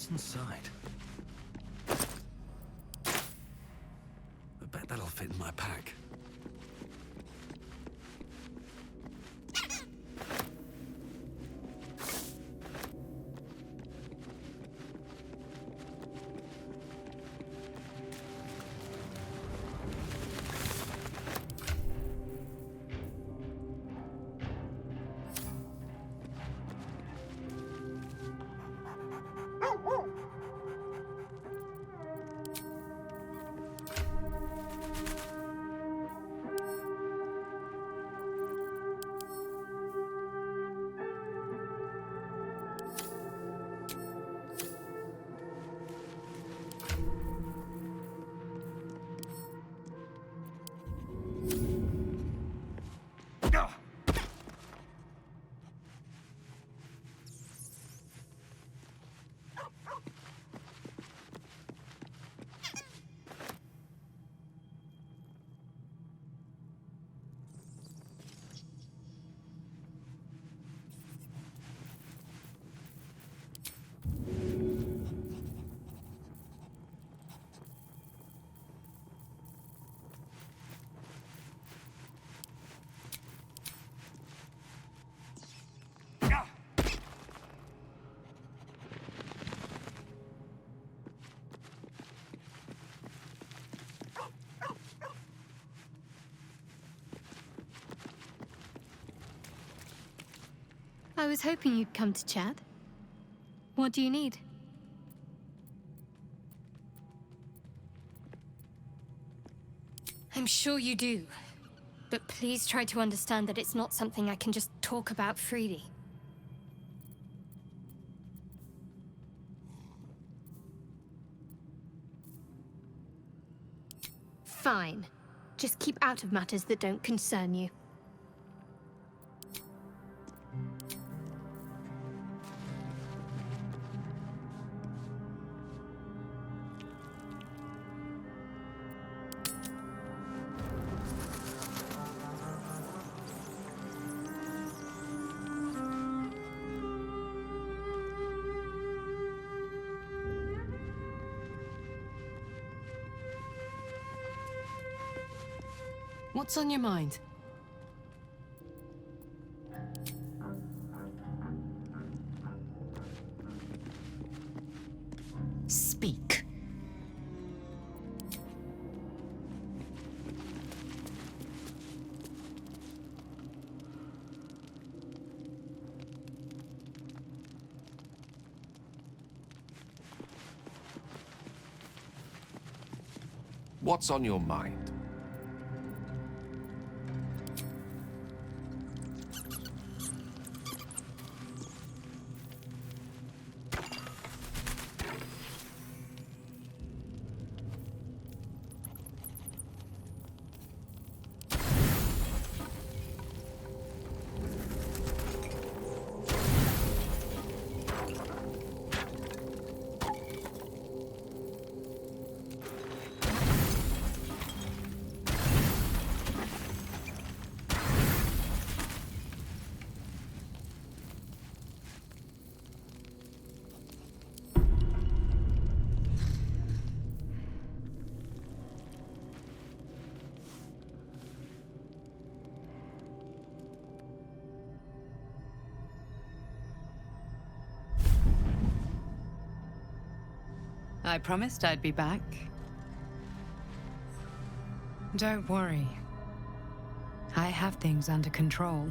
What's inside? I bet that'll fit in my pack. I was hoping you'd come to chat. What do you need? I'm sure you do. But please try to understand that it's not something I can just talk about freely. Fine. Just keep out of matters that don't concern you. What's on your mind? Speak. What's on your mind? I promised I'd be back. Don't worry. I have things under control.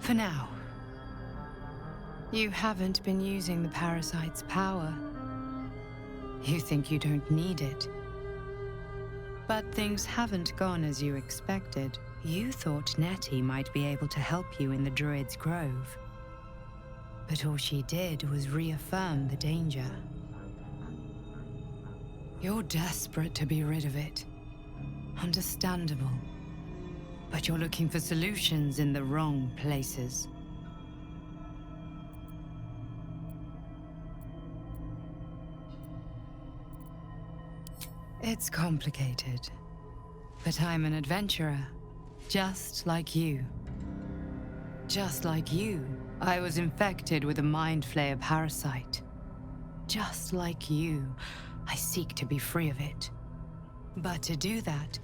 For now. You haven't been using the parasite's power. You think you don't need it. But things haven't gone as you expected. You thought Nettie might be able to help you in the Druid's Grove. But all she did was reaffirm the danger. You're desperate to be rid of it. Understandable. But you're looking for solutions in the wrong places. It's complicated. But I'm an adventurer, just like you. Just like you, I was infected with a Mind Flayer parasite. Just like you, I seek to be free of it. But to do that,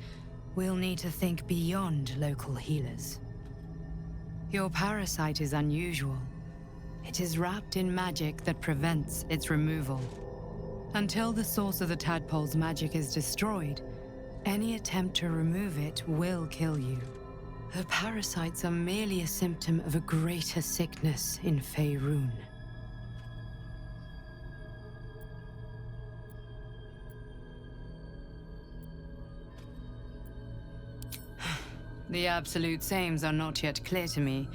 we'll need to think beyond local healers. Your parasite is unusual. It is wrapped in magic that prevents its removal. Until the source of the tadpole's magic is destroyed, any attempt to remove it will kill you. The parasites are merely a symptom of a greater sickness in Faerun. The Absolute's aims are not yet clear to me,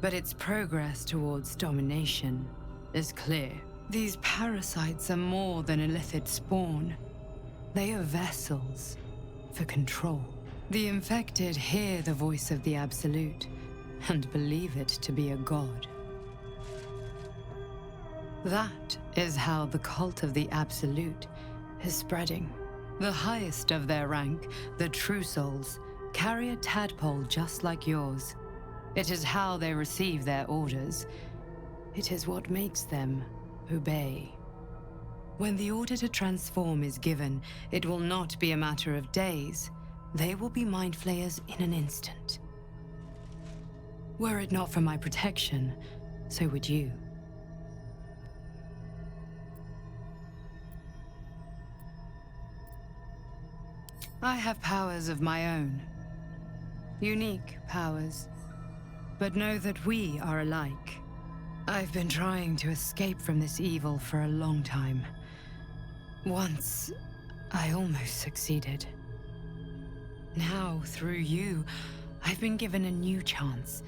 but its progress towards domination is clear. These parasites are more than a illithid spawn. They are vessels for control. The infected hear the voice of the Absolute and believe it to be a god. That is how the cult of the Absolute is spreading. The highest of their rank, the True Souls, carry a tadpole just like yours. It is how they receive their orders. It is what makes them obey. When the order to transform is given, it will not be a matter of days. They will be Mind Flayers in an instant. Were it not for my protection, so would you. I have powers of my own. Unique powers. But know that we are alike. I've been trying to escape from this evil for a long time. Once, I almost succeeded. Now, through you, I've been given a new chance.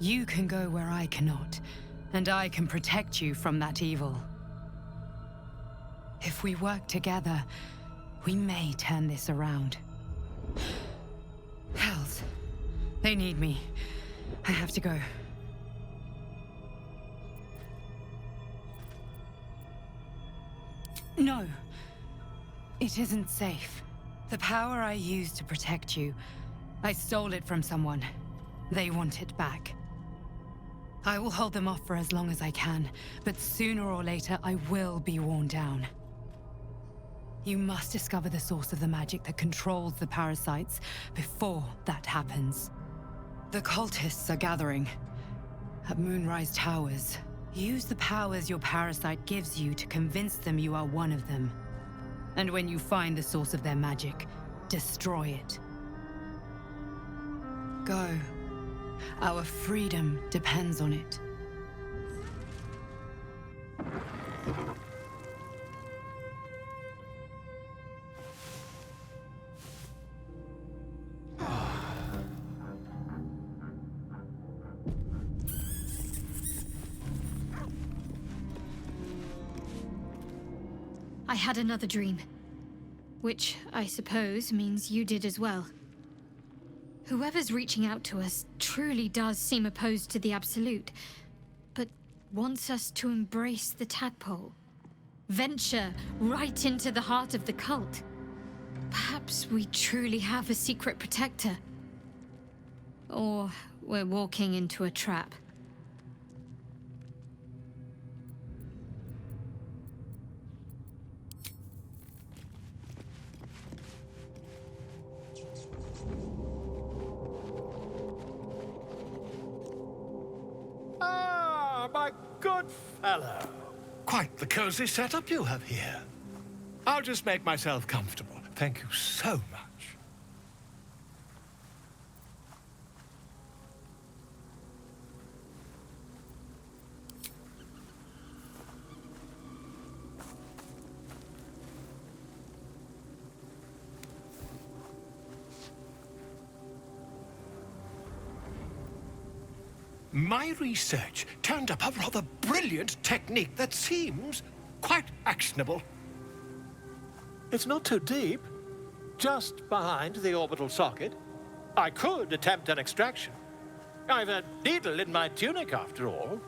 You can go where I cannot, and I can protect you from that evil. If we work together, we may turn this around. Hells. They need me. I have to go. No. It isn't safe. The power I used to protect you, I stole it from someone. They want it back. I will hold them off for as long as I can, but sooner or later I will be worn down. You must discover the source of the magic that controls the parasites before that happens. The cultists are gathering at Moonrise Towers. Use the powers your parasite gives you to convince them you are one of them. And when you find the source of their magic, destroy it. Go. Our freedom depends on it. I had another dream. Which, I suppose, means you did as well. Whoever's reaching out to us truly does seem opposed to the Absolute, but wants us to embrace the tadpole. Venture right into the heart of the cult. Perhaps we truly have a secret protector. Or we're walking into a trap. My good fellow. Quite the cozy setup you have here. I'll just make myself comfortable. Thank you so much. My research turned up a rather brilliant technique that seems quite actionable. It's not too deep. Just behind the orbital socket. I could attempt an extraction. I've a needle in my tunic, after all.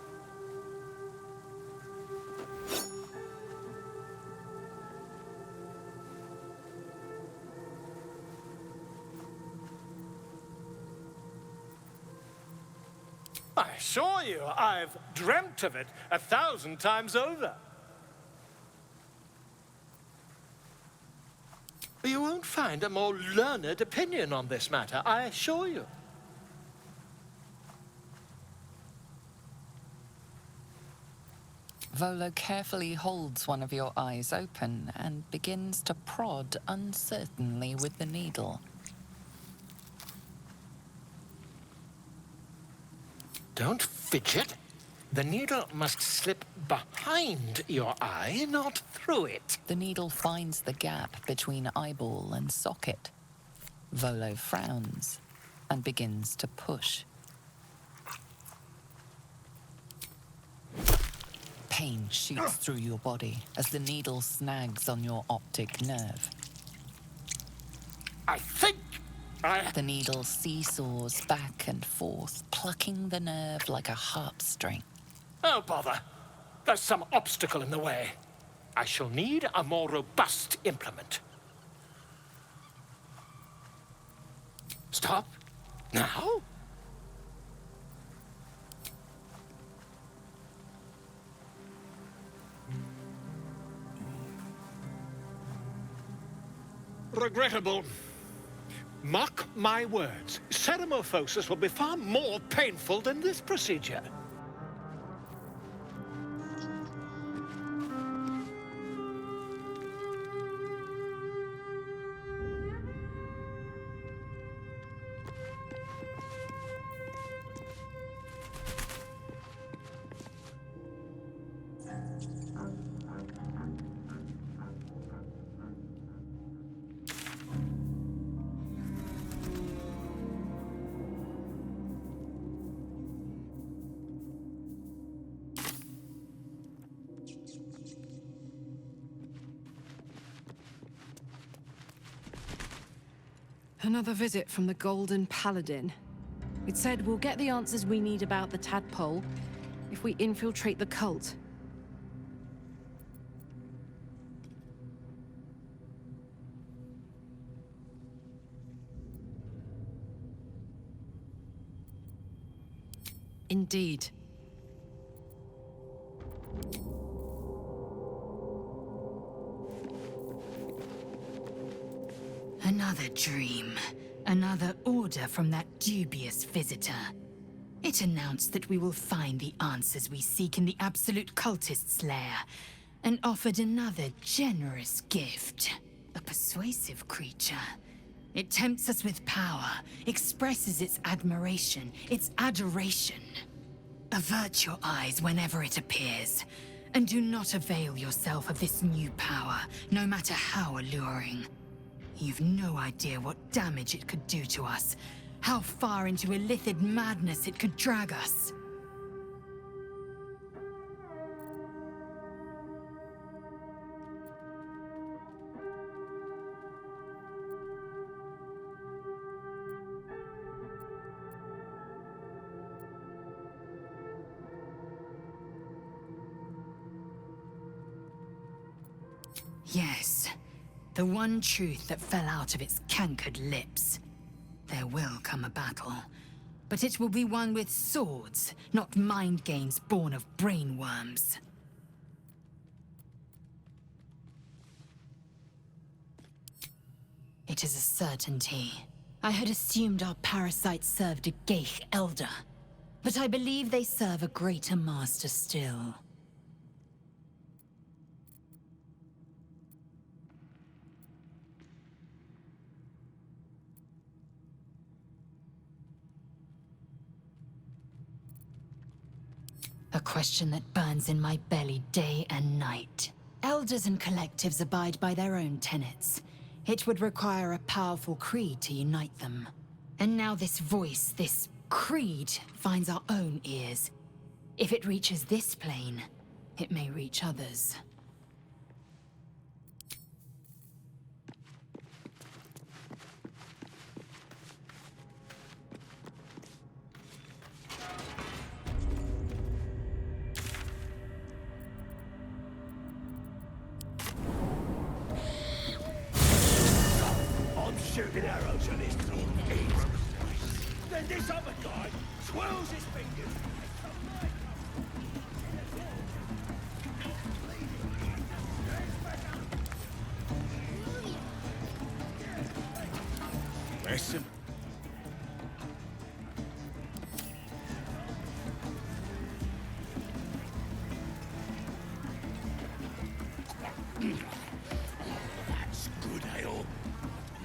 I assure you, I've dreamt of it 1,000 times over. You won't find a more learned opinion on this matter, I assure you. Volo carefully holds one of your eyes open and begins to prod uncertainly with the needle. Don't fidget. The needle must slip behind your eye, not through it. The needle finds the gap between eyeball and socket. Volo frowns and begins to push. Pain shoots through your body as the needle snags on your optic nerve. I think The needle seesaws back and forth, plucking the nerve like a harpstring. Oh, bother. There's some obstacle in the way. I shall need a more robust implement. Stop. Now? Regrettable. Mark my words. Ceremophosis will be far more painful than this procedure. Another visit from the Golden Paladin. It said we'll get the answers we need about the tadpole if we infiltrate the cult. Indeed. Another dream. Another order from that dubious visitor. It announced that we will find the answers we seek in the Absolute Cultist's lair, and offered another generous gift. A persuasive creature. It tempts us with power, expresses its admiration, its adoration. Avert your eyes whenever it appears, and do not avail yourself of this new power, no matter how alluring. You've no idea what damage it could do to us, how far into illithid madness it could drag us. Yes. The one truth that fell out of its cankered lips. There will come a battle, but it will be one with swords, not mind games born of brainworms. It is a certainty. I had assumed our parasites served a Geich elder, but I believe they serve a greater master still. A question that burns in my belly day and night. Elders and collectives abide by their own tenets. It would require a powerful creed to unite them. And now this voice, this creed, finds our own ears. If it reaches this plane, it may reach others. I'm shooting arrows at this thing. Then this other guy twirls his fingers. Listen. That's good ale.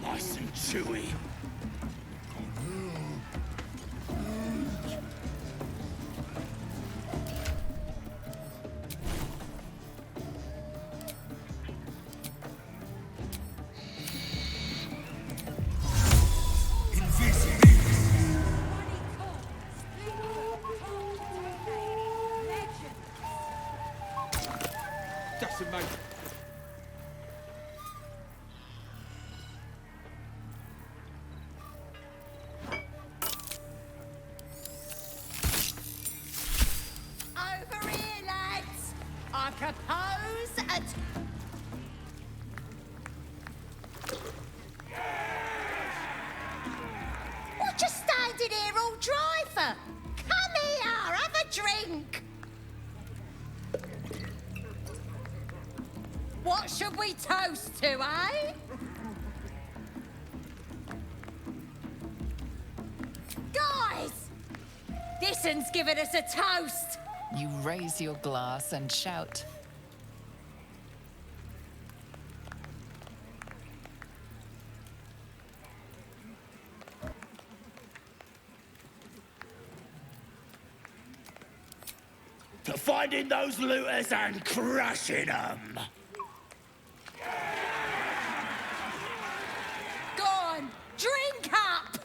Nice and chewy. Decimate. Over here, lads! I propose a... What you standing here all dry for? Come here, have a drink! What should we toast to, eh? Guys! This one's giving us a toast! You raise your glass and shout. To finding those looters and crushing them. Go on, drink up!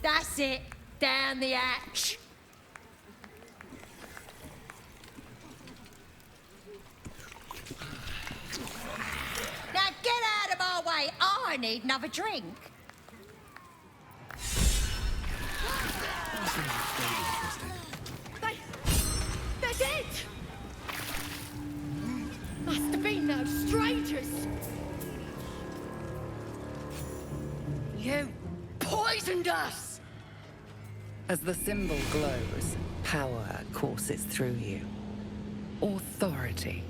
That's it. Down the hatch. Now get out of my way. I need another drink. They're dead! Must have been no strangers. You poisoned us! As the symbol glows, power courses through you. Authority.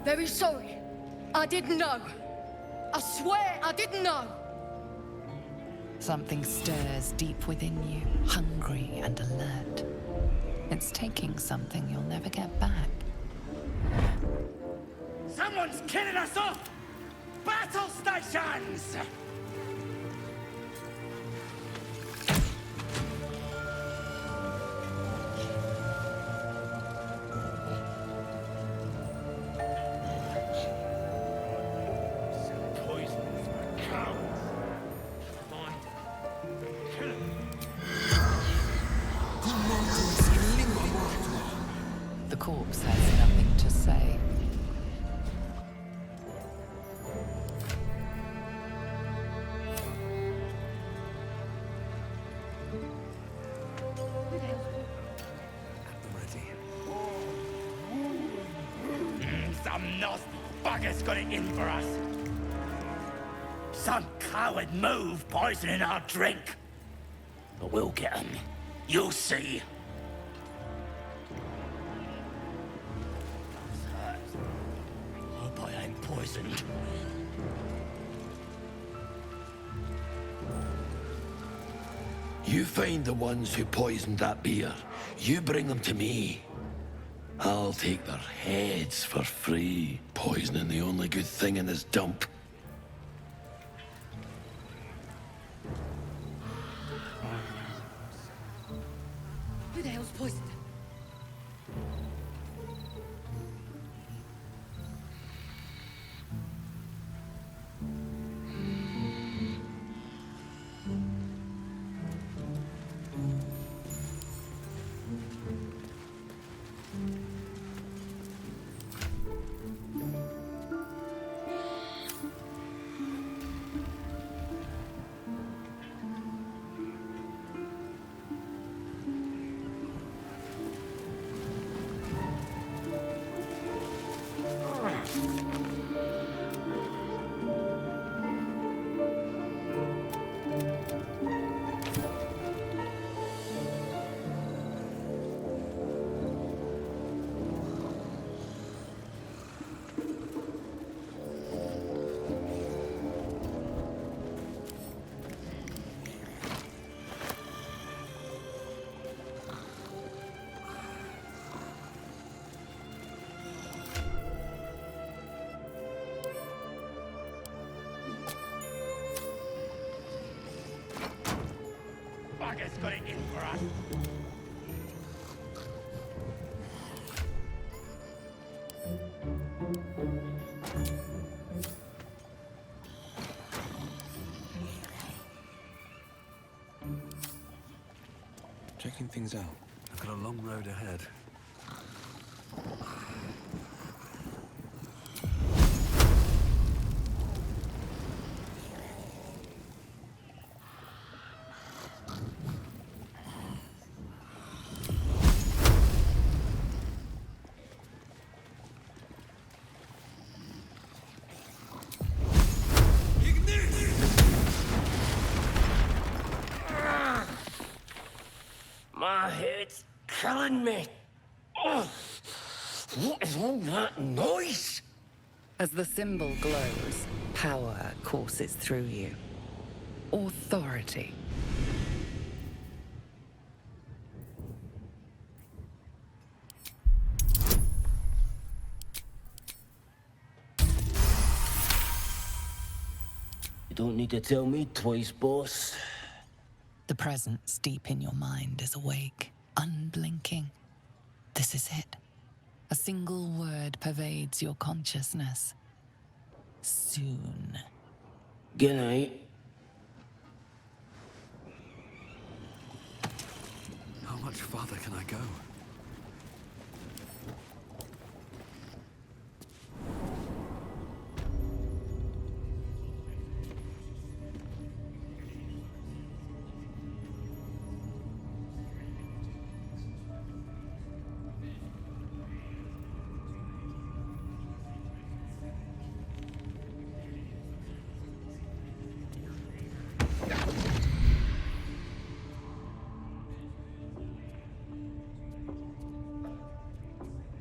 Very sorry. I didn't know. I swear I didn't know. Something stirs deep within you, hungry and alert. It's taking something you'll never get back. Someone's killing us off! Battle stations! The corpse has nothing to say. Some nasty bugger's got it in for us. Some coward move poisoning our drink. But we'll get him. You'll see. Hope I ain't poisoned. You find the ones who poisoned that beer. You bring them to me. I'll take their heads for free. Poisoning the only good thing in this dump. poisoned. Bugger's got it in for us. Checking things out. I've got a long road ahead. My head's killing me. Ugh. What is all that noise? As the symbol glows, power courses through you. Authority. You don't need to tell me twice, boss. The presence deep in your mind is awake, unblinking. This is it. A single word pervades your consciousness. Soon. Good night. How much farther can I go?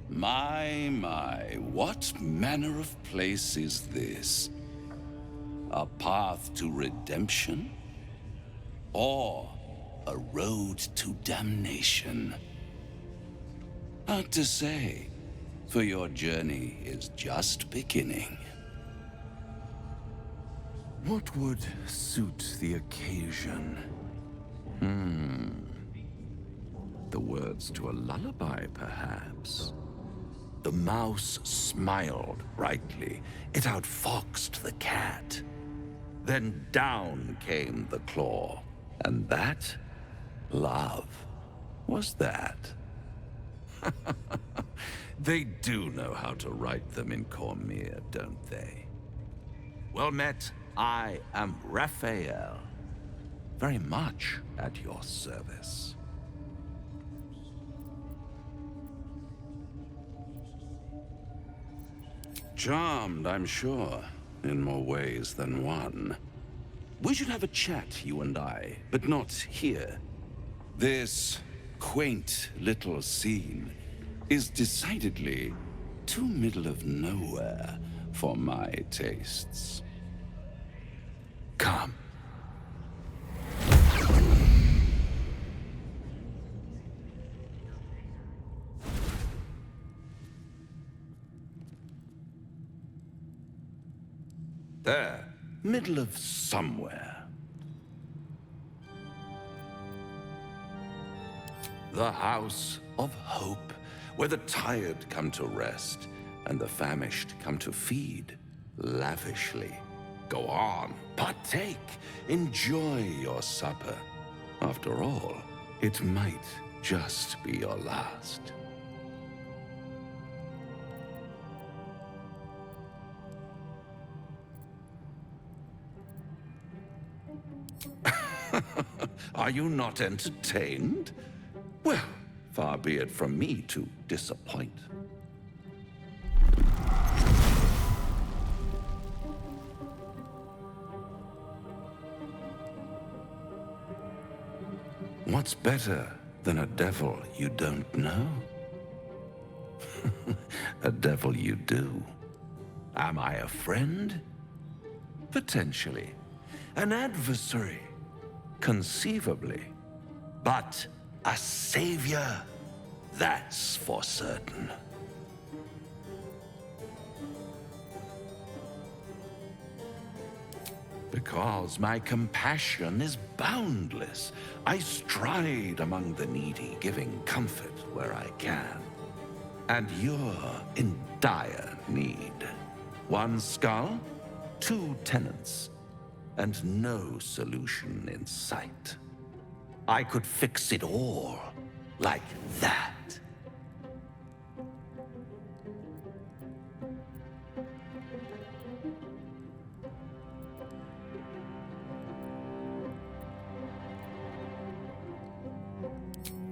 My, what manner of place is this? A path to redemption? Or a road to damnation? Hard to say, for your journey is just beginning. What would suit the occasion? The words to a lullaby, perhaps? The mouse smiled brightly. It outfoxed the cat. Then down came the claw. And that? Love. Was that? They do know how to write them in Cormyr, don't they? Well met, I am Raphael. Very much at your service. Charmed, I'm sure, in more ways than one. We should have a chat, you and I, but not here. This quaint little scene is decidedly too middle of nowhere for my tastes. Come. There, middle of somewhere. The house of hope, where the tired come to rest and the famished come to feed lavishly. Go on, partake, enjoy your supper. After all, it might just be your last. Are you not entertained? Well, far be it from me to disappoint. What's better than a devil you don't know? A devil you do. Am I a friend? Potentially. An adversary? Conceivably. But a savior? That's for certain. Because my compassion is boundless. I stride among the needy, giving comfort where I can. And you're in dire need. One skull, 2 tenants, and no solution in sight. I could fix it all, like that.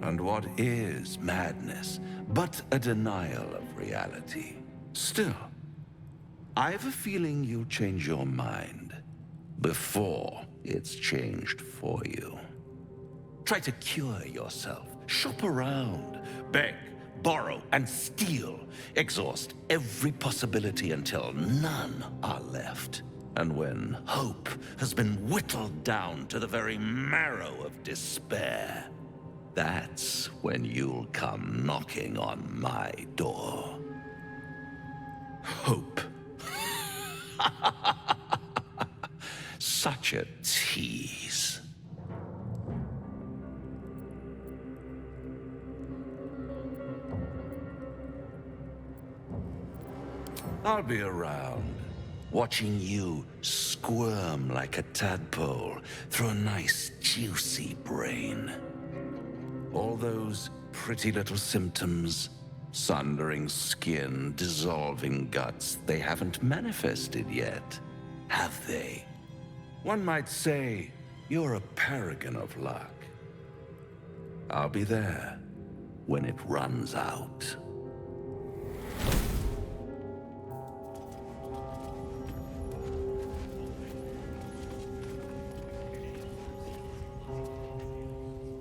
And what is madness but a denial of reality? Still, I have a feeling you'll change your mind before it's changed for you. Try to cure yourself, shop around, beg, borrow, and steal. Exhaust every possibility until none are left. And when hope has been whittled down to the very marrow of despair, that's when you'll come knocking on my door. Hope. Such a tease. I'll be around, watching you squirm like a tadpole through a nice, juicy brain. All those pretty little symptoms, sundering skin, dissolving guts, they haven't manifested yet, have they? One might say you're a paragon of luck. I'll be there when it runs out.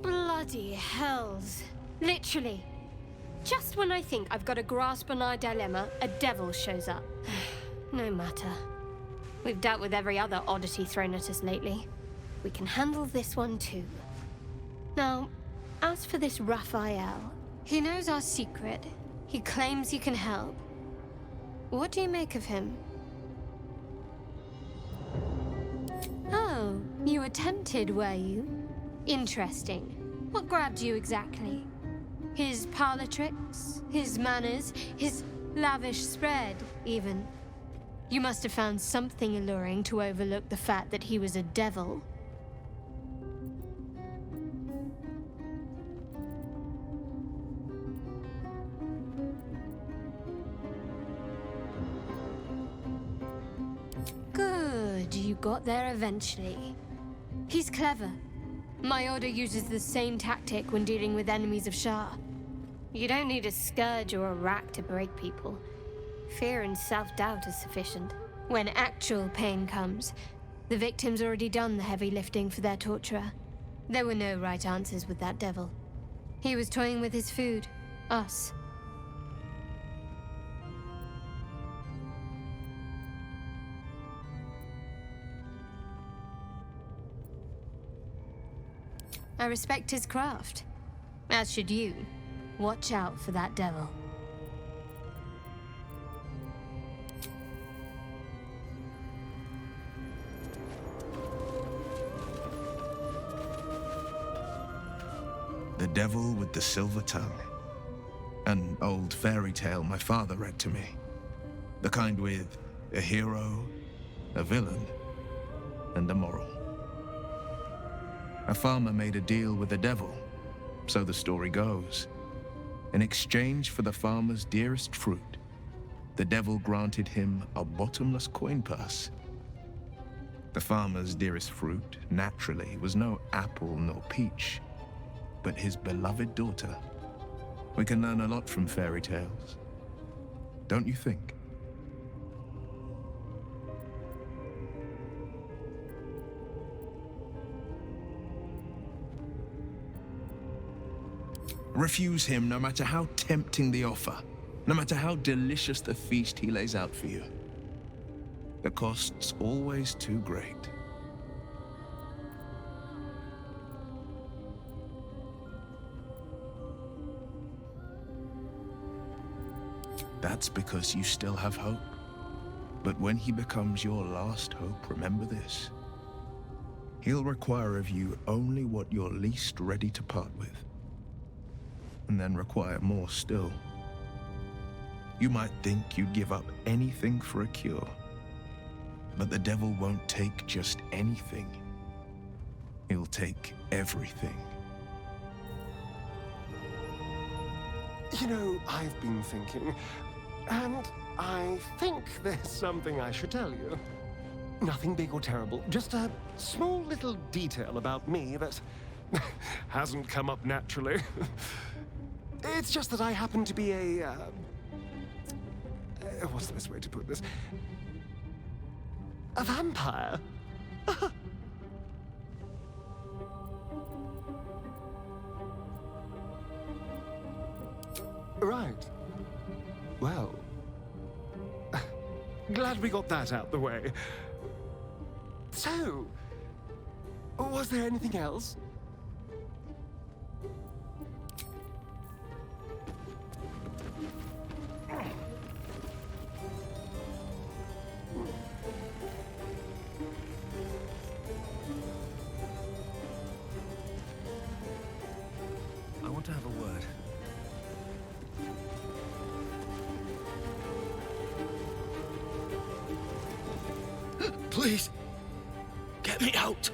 Bloody hells. Literally. Just when I think I've got a grasp on our dilemma, a devil shows up. No matter. We've dealt with every other oddity thrown at us lately. We can handle this one too. Now, as for this Raphael, he knows our secret. He claims he can help. What do you make of him? Oh, you were tempted, were you? Interesting. What grabbed you exactly? His parlor tricks? His manners? His lavish spread, even? You must have found something alluring to overlook the fact that he was a devil. Good, you got there eventually. He's clever. My order uses the same tactic when dealing with enemies of Shah. You don't need a scourge or a rack to break people. Fear and self-doubt is sufficient. When actual pain comes, the victim's already done the heavy lifting for their torturer. There were no right answers with that devil. He was toying with his food. Us. I respect his craft. As should you. Watch out for that devil. The Devil with the Silver Tongue. An old fairy tale my father read to me. The kind with a hero, a villain, and a moral. A farmer made a deal with the devil, so the story goes. In exchange for the farmer's dearest fruit, the devil granted him a bottomless coin purse. The farmer's dearest fruit, naturally, was no apple nor peach, but his beloved daughter. We can learn a lot from fairy tales, don't you think? Refuse him no matter how tempting the offer, no matter how delicious the feast he lays out for you. The cost's always too great. That's because you still have hope. But when he becomes your last hope, remember this. He'll require of you only what you're least ready to part with. And then require more still. You might think you'd give up anything for a cure. But the devil won't take just anything. He'll take everything. You know, I've been thinking, and I think there's something I should tell you. Nothing big or terrible, just a small little detail about me that hasn't come up naturally. It's just that I happen to be a, what's the best way to put this? A vampire. Right. Well, glad we got that out the way. So, was there anything else? I want to have a word. Please, get me out.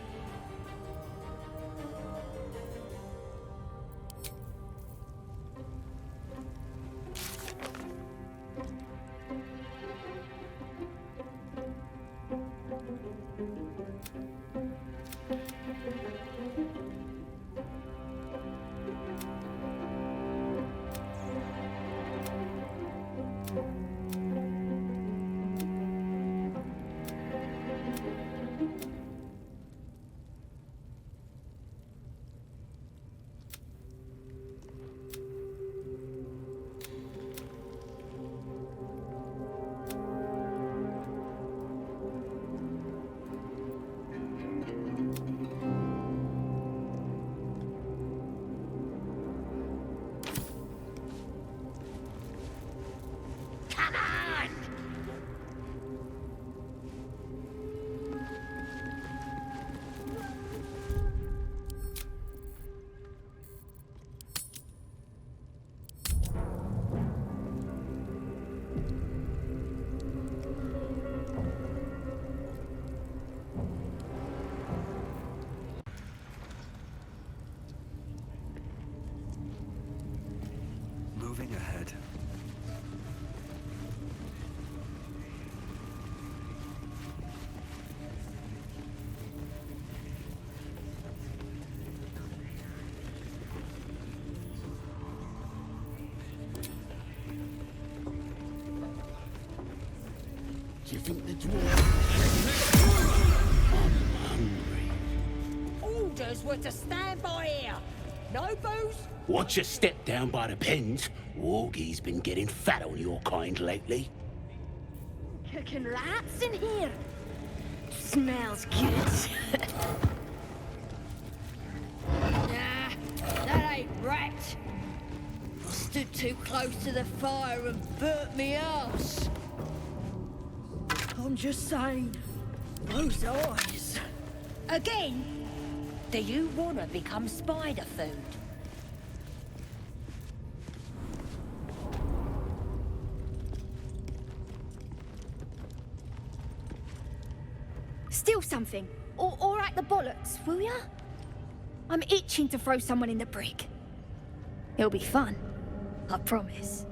Moving ahead. Do you think the dwarf? I'm hungry. Orders were to stand by here. No booze? Watch your step down by the pens. Wargie's been getting fat on your kind lately. Cooking rats in here. Smells good. Nah, that ain't rat. I stood too close to the fire and burnt me arse. I'm just saying, those eyes. Again? Do you want to become spider food? Steal something. Or act the bollocks, will ya? I'm itching to throw someone in the brick. It'll be fun. I promise.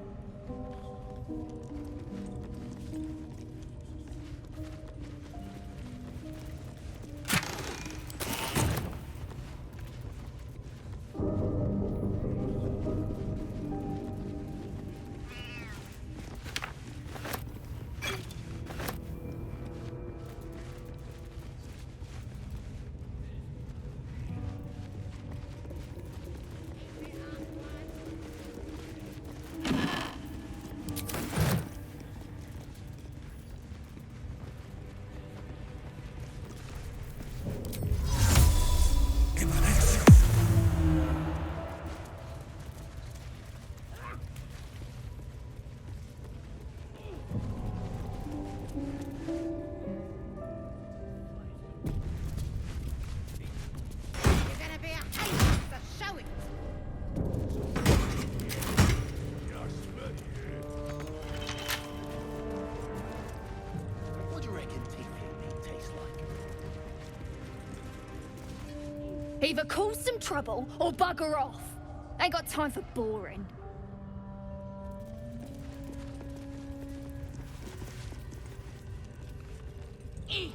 Either cause some trouble or bugger off. Ain't got time for boring. See?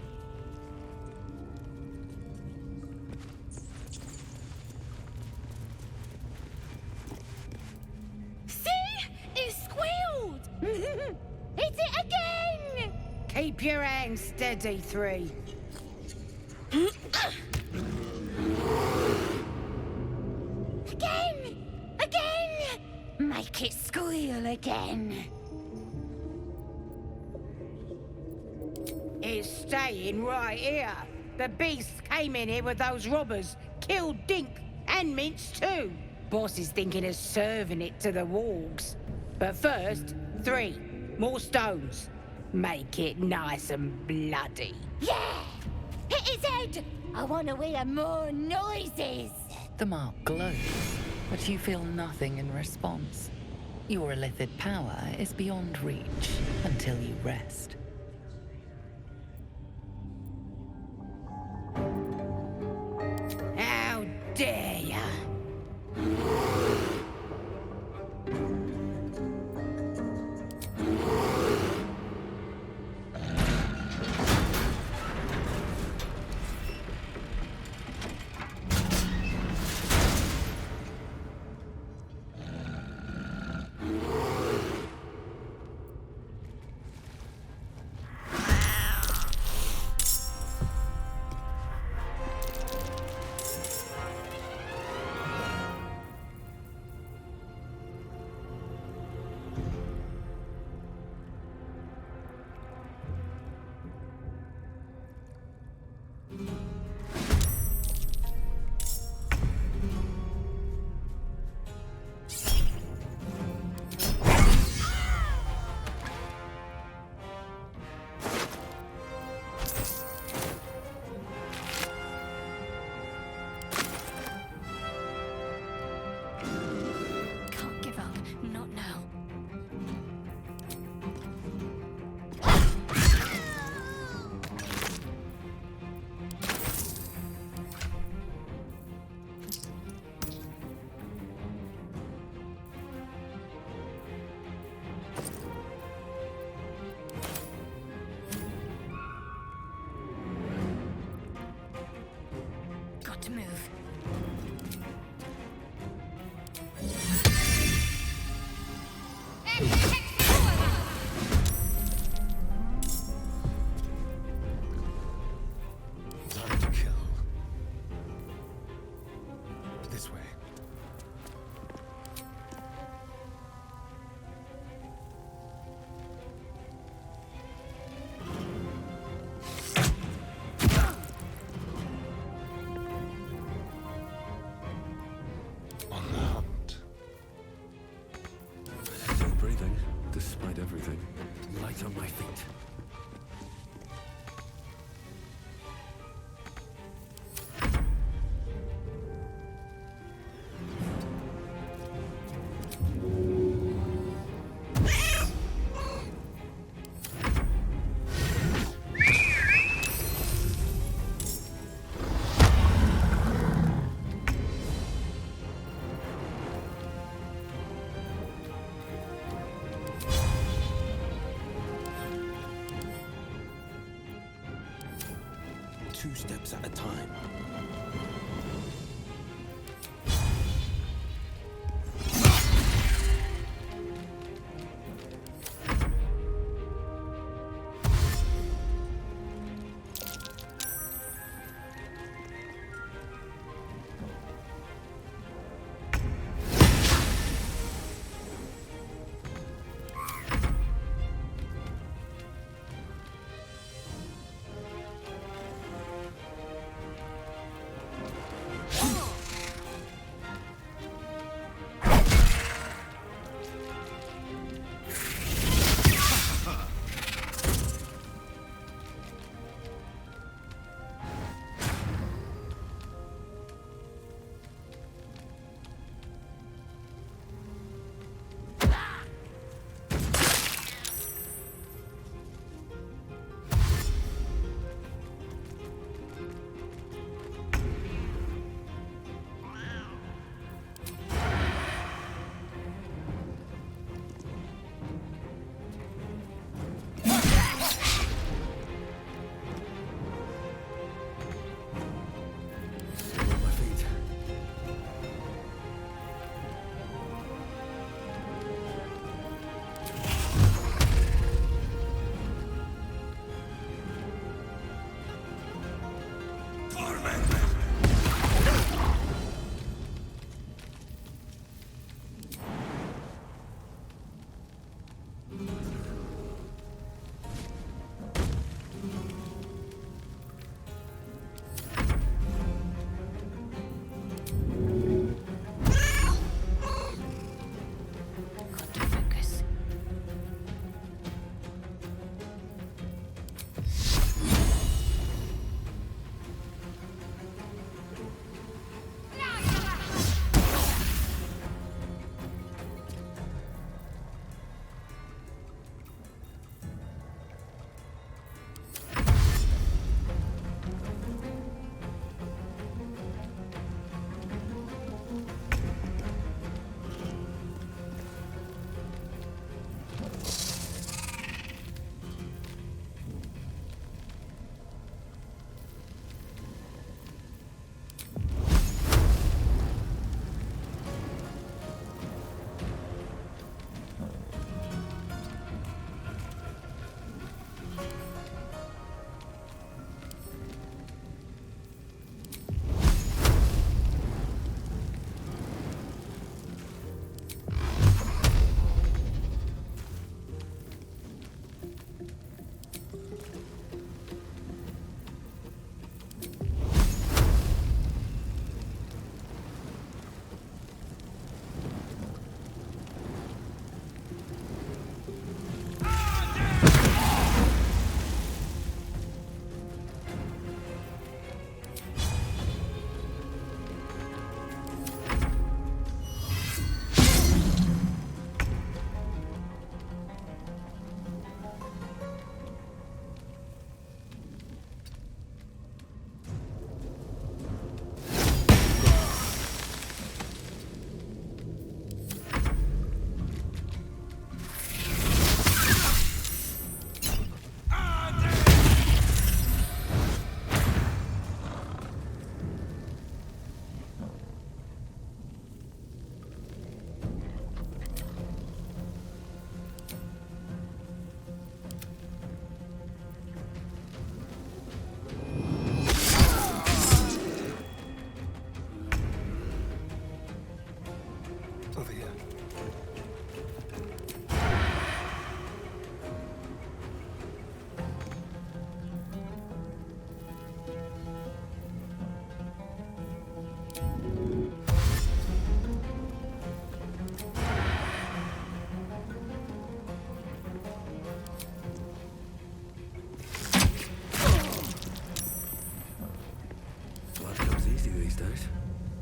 It squealed! Hit it again! Keep your hands steady, Three. Again! Make it squeal again. It's staying right here. The beasts came in here with those robbers, killed Dink and Minch too. Boss is thinking of serving it to the wargs. But first, 3 more stones. Make it nice and bloody. Yeah! Hit his head! I want to hear more noises! The mark glows, but you feel nothing in response. Your illithid power is beyond reach until you rest. How dare ya! To move. Time to kill. This way. 2 steps at a time.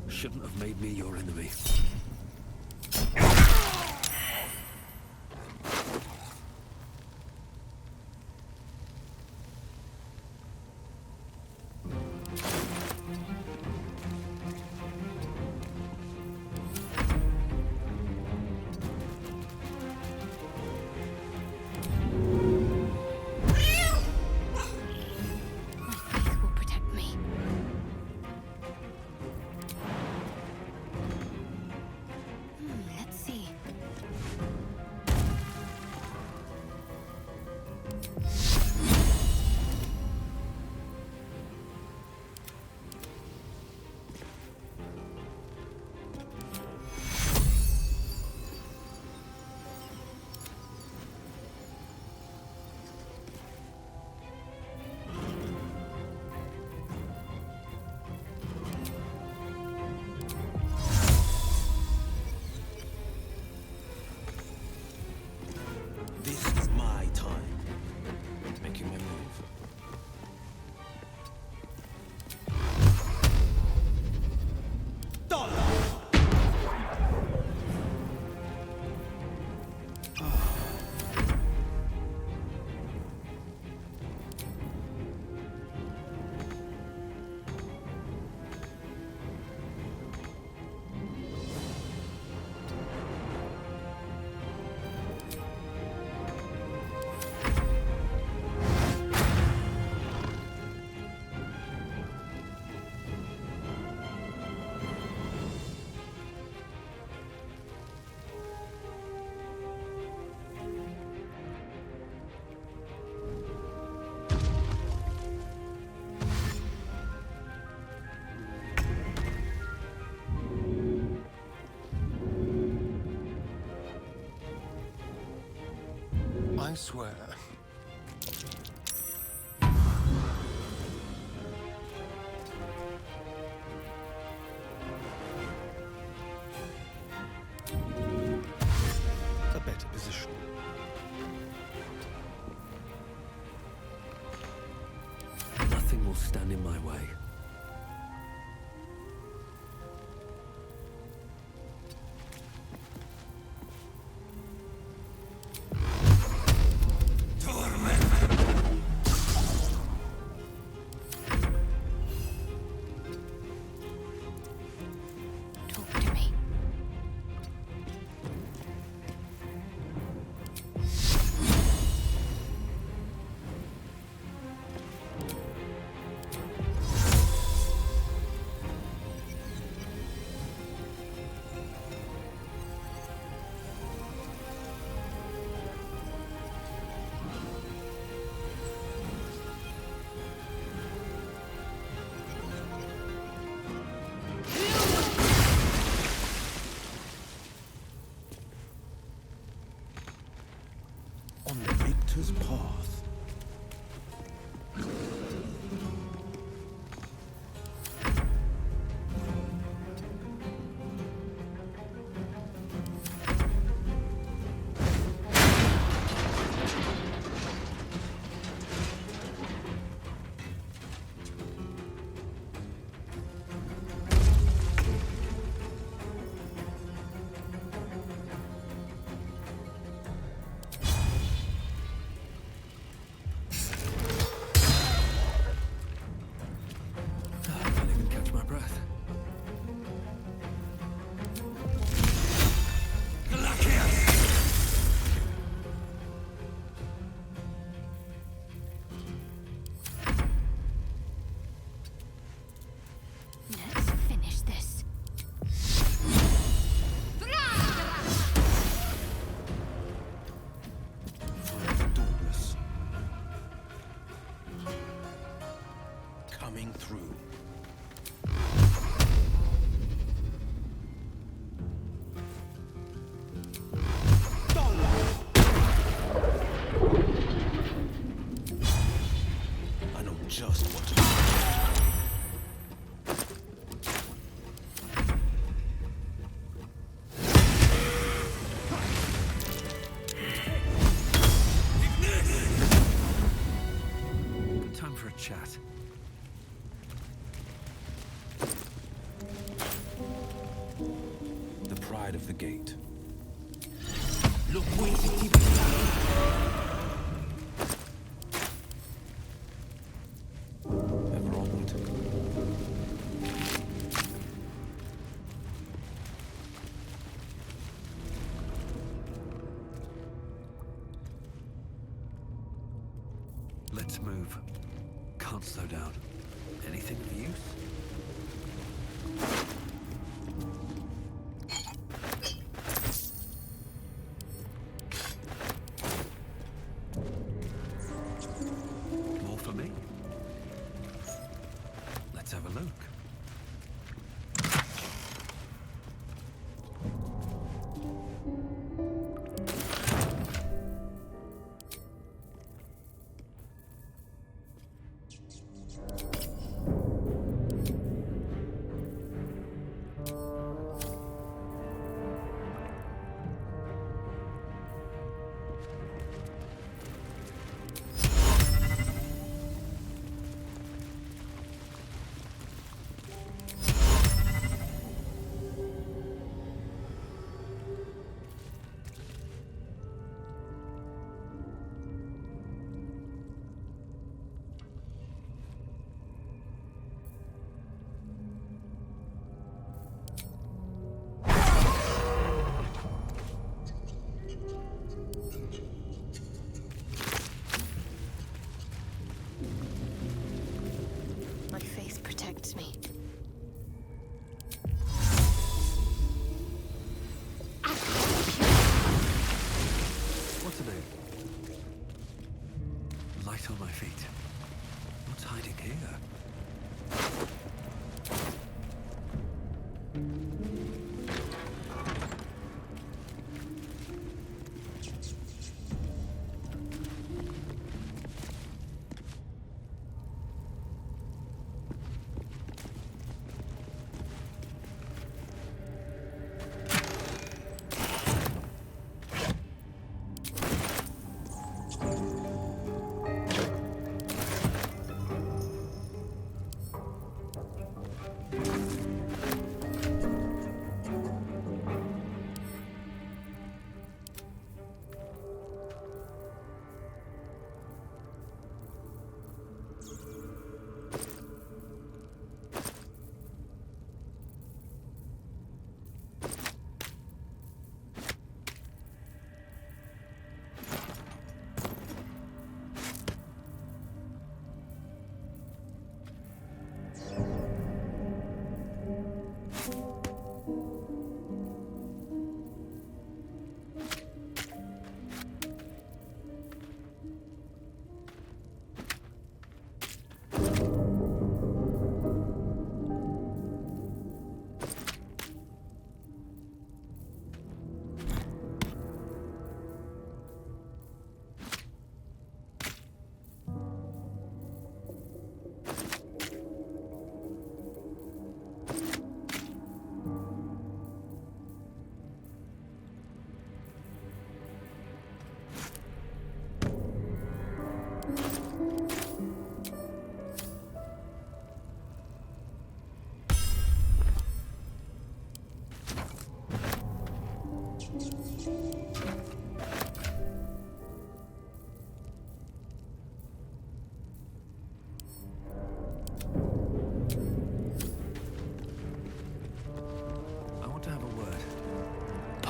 Shouldn't have made me your enemy. My faith will protect me. I swear. A better position. Nothing will stand in my way. On the victor's path. Coming through. I know just what to do. Good time for a chat. The pride of the gate. Look, Ever onward. Let's move. Can't slow down. Anything of use? More for me? Let's have a look. My faith protects me. What to do? Light on my feet. What's hiding here?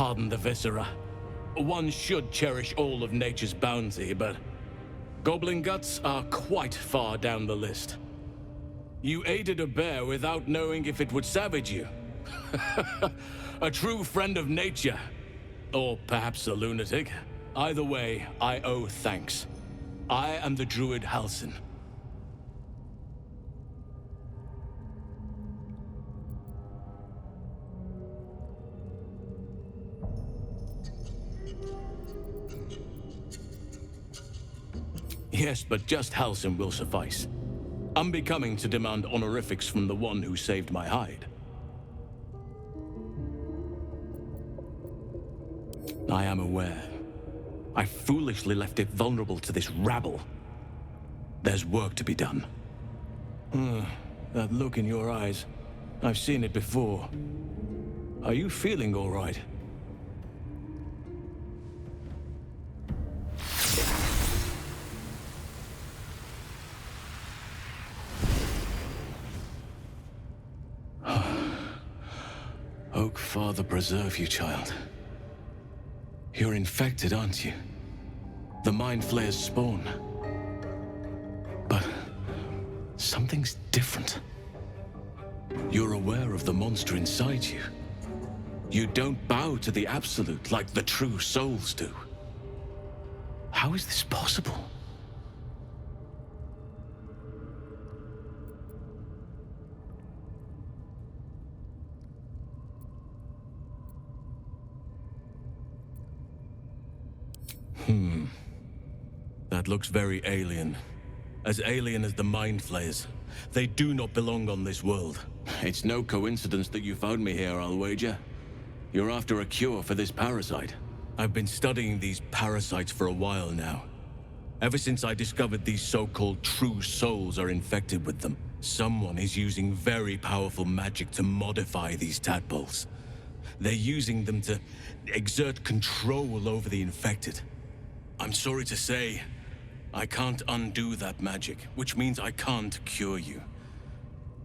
Pardon the viscera. One should cherish all of nature's bounty, but goblin guts are quite far down the list. You aided a bear without knowing if it would savage you. A true friend of nature. Or perhaps a lunatic. Either way, I owe thanks. I am the druid Halsin. Yes, but just Halsin will suffice. Unbecoming to demand honorifics from the one who saved my hide. I am aware. I foolishly left it vulnerable to this rabble. There's work to be done. That look in your eyes. I've seen it before. Are you feeling all right? Oak Father preserve you, child. You're infected, aren't you? The Mind Flayer's spawn. But something's different. You're aware of the monster inside you. You don't bow to the Absolute like the true souls do. How is this possible? That looks very alien. As alien as the Mind Flayers. They do not belong on this world. It's no coincidence that you found me here, I'll wager. You're after a cure for this parasite. I've been studying these parasites for a while now. Ever since I discovered these so-called true souls are infected with them. Someone is using very powerful magic to modify these tadpoles. They're using them to exert control over the infected. I'm sorry to say, I can't undo that magic, which means I can't cure you.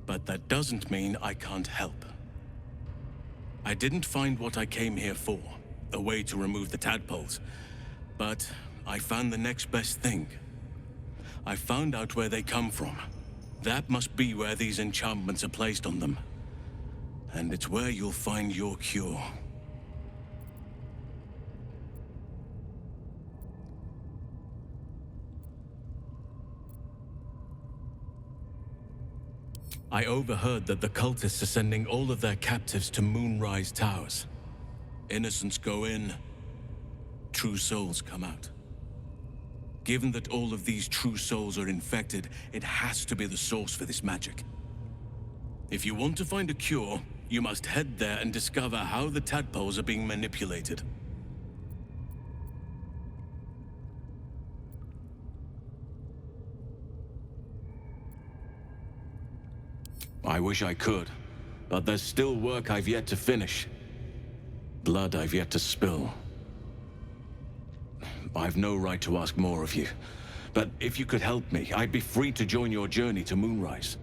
But that doesn't mean I can't help. I didn't find what I came here for, a way to remove the tadpoles, but I found the next best thing. I found out where they come from. That must be where these enchantments are placed on them. And it's where you'll find your cure. I overheard that the cultists are sending all of their captives to Moonrise Towers. Innocents go in, true souls come out. Given that all of these true souls are infected, it has to be the source for this magic. If you want to find a cure, you must head there and discover how the tadpoles are being manipulated. I wish I could, but there's still work I've yet to finish. Blood I've yet to spill. I've no right to ask more of you, but if you could help me, I'd be free to join your journey to Moonrise.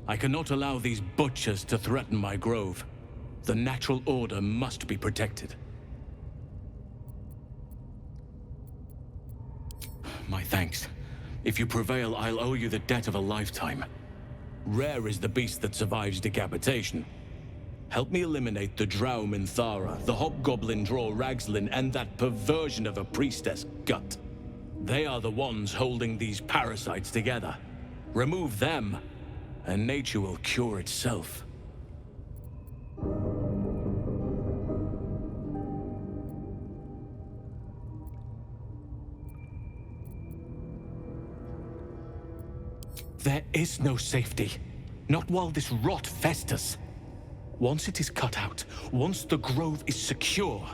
I cannot allow these butchers to threaten my grove. The natural order must be protected. My thanks. If you prevail, I'll owe you the debt of a lifetime. Rare is the beast that survives decapitation. Help me eliminate the Drow Minthara, the Hobgoblin Draw Ragslin, and that perversion of a priestess, Gut. They are the ones holding these parasites together. Remove them, and nature will cure itself. There is no safety. Not while this rot festers. Once it is cut out, once the grove is secure,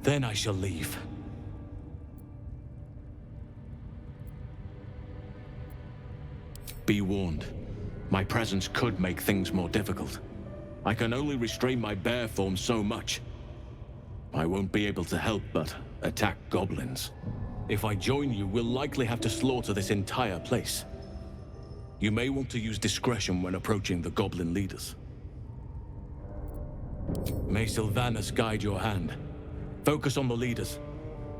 then I shall leave. Be warned. My presence could make things more difficult. I can only restrain my bear form so much. I won't be able to help but attack goblins. If I join you, we'll likely have to slaughter this entire place. You may want to use discretion when approaching the goblin leaders. May Sylvanus guide your hand. Focus on the leaders.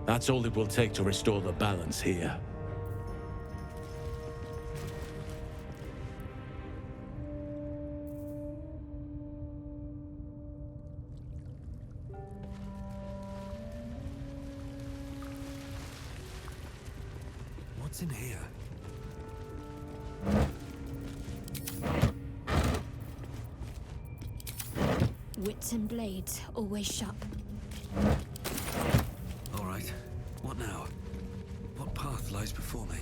That's all it will take to restore the balance here. What's in here? Wits and blades, always sharp. All right. What now? What path lies before me?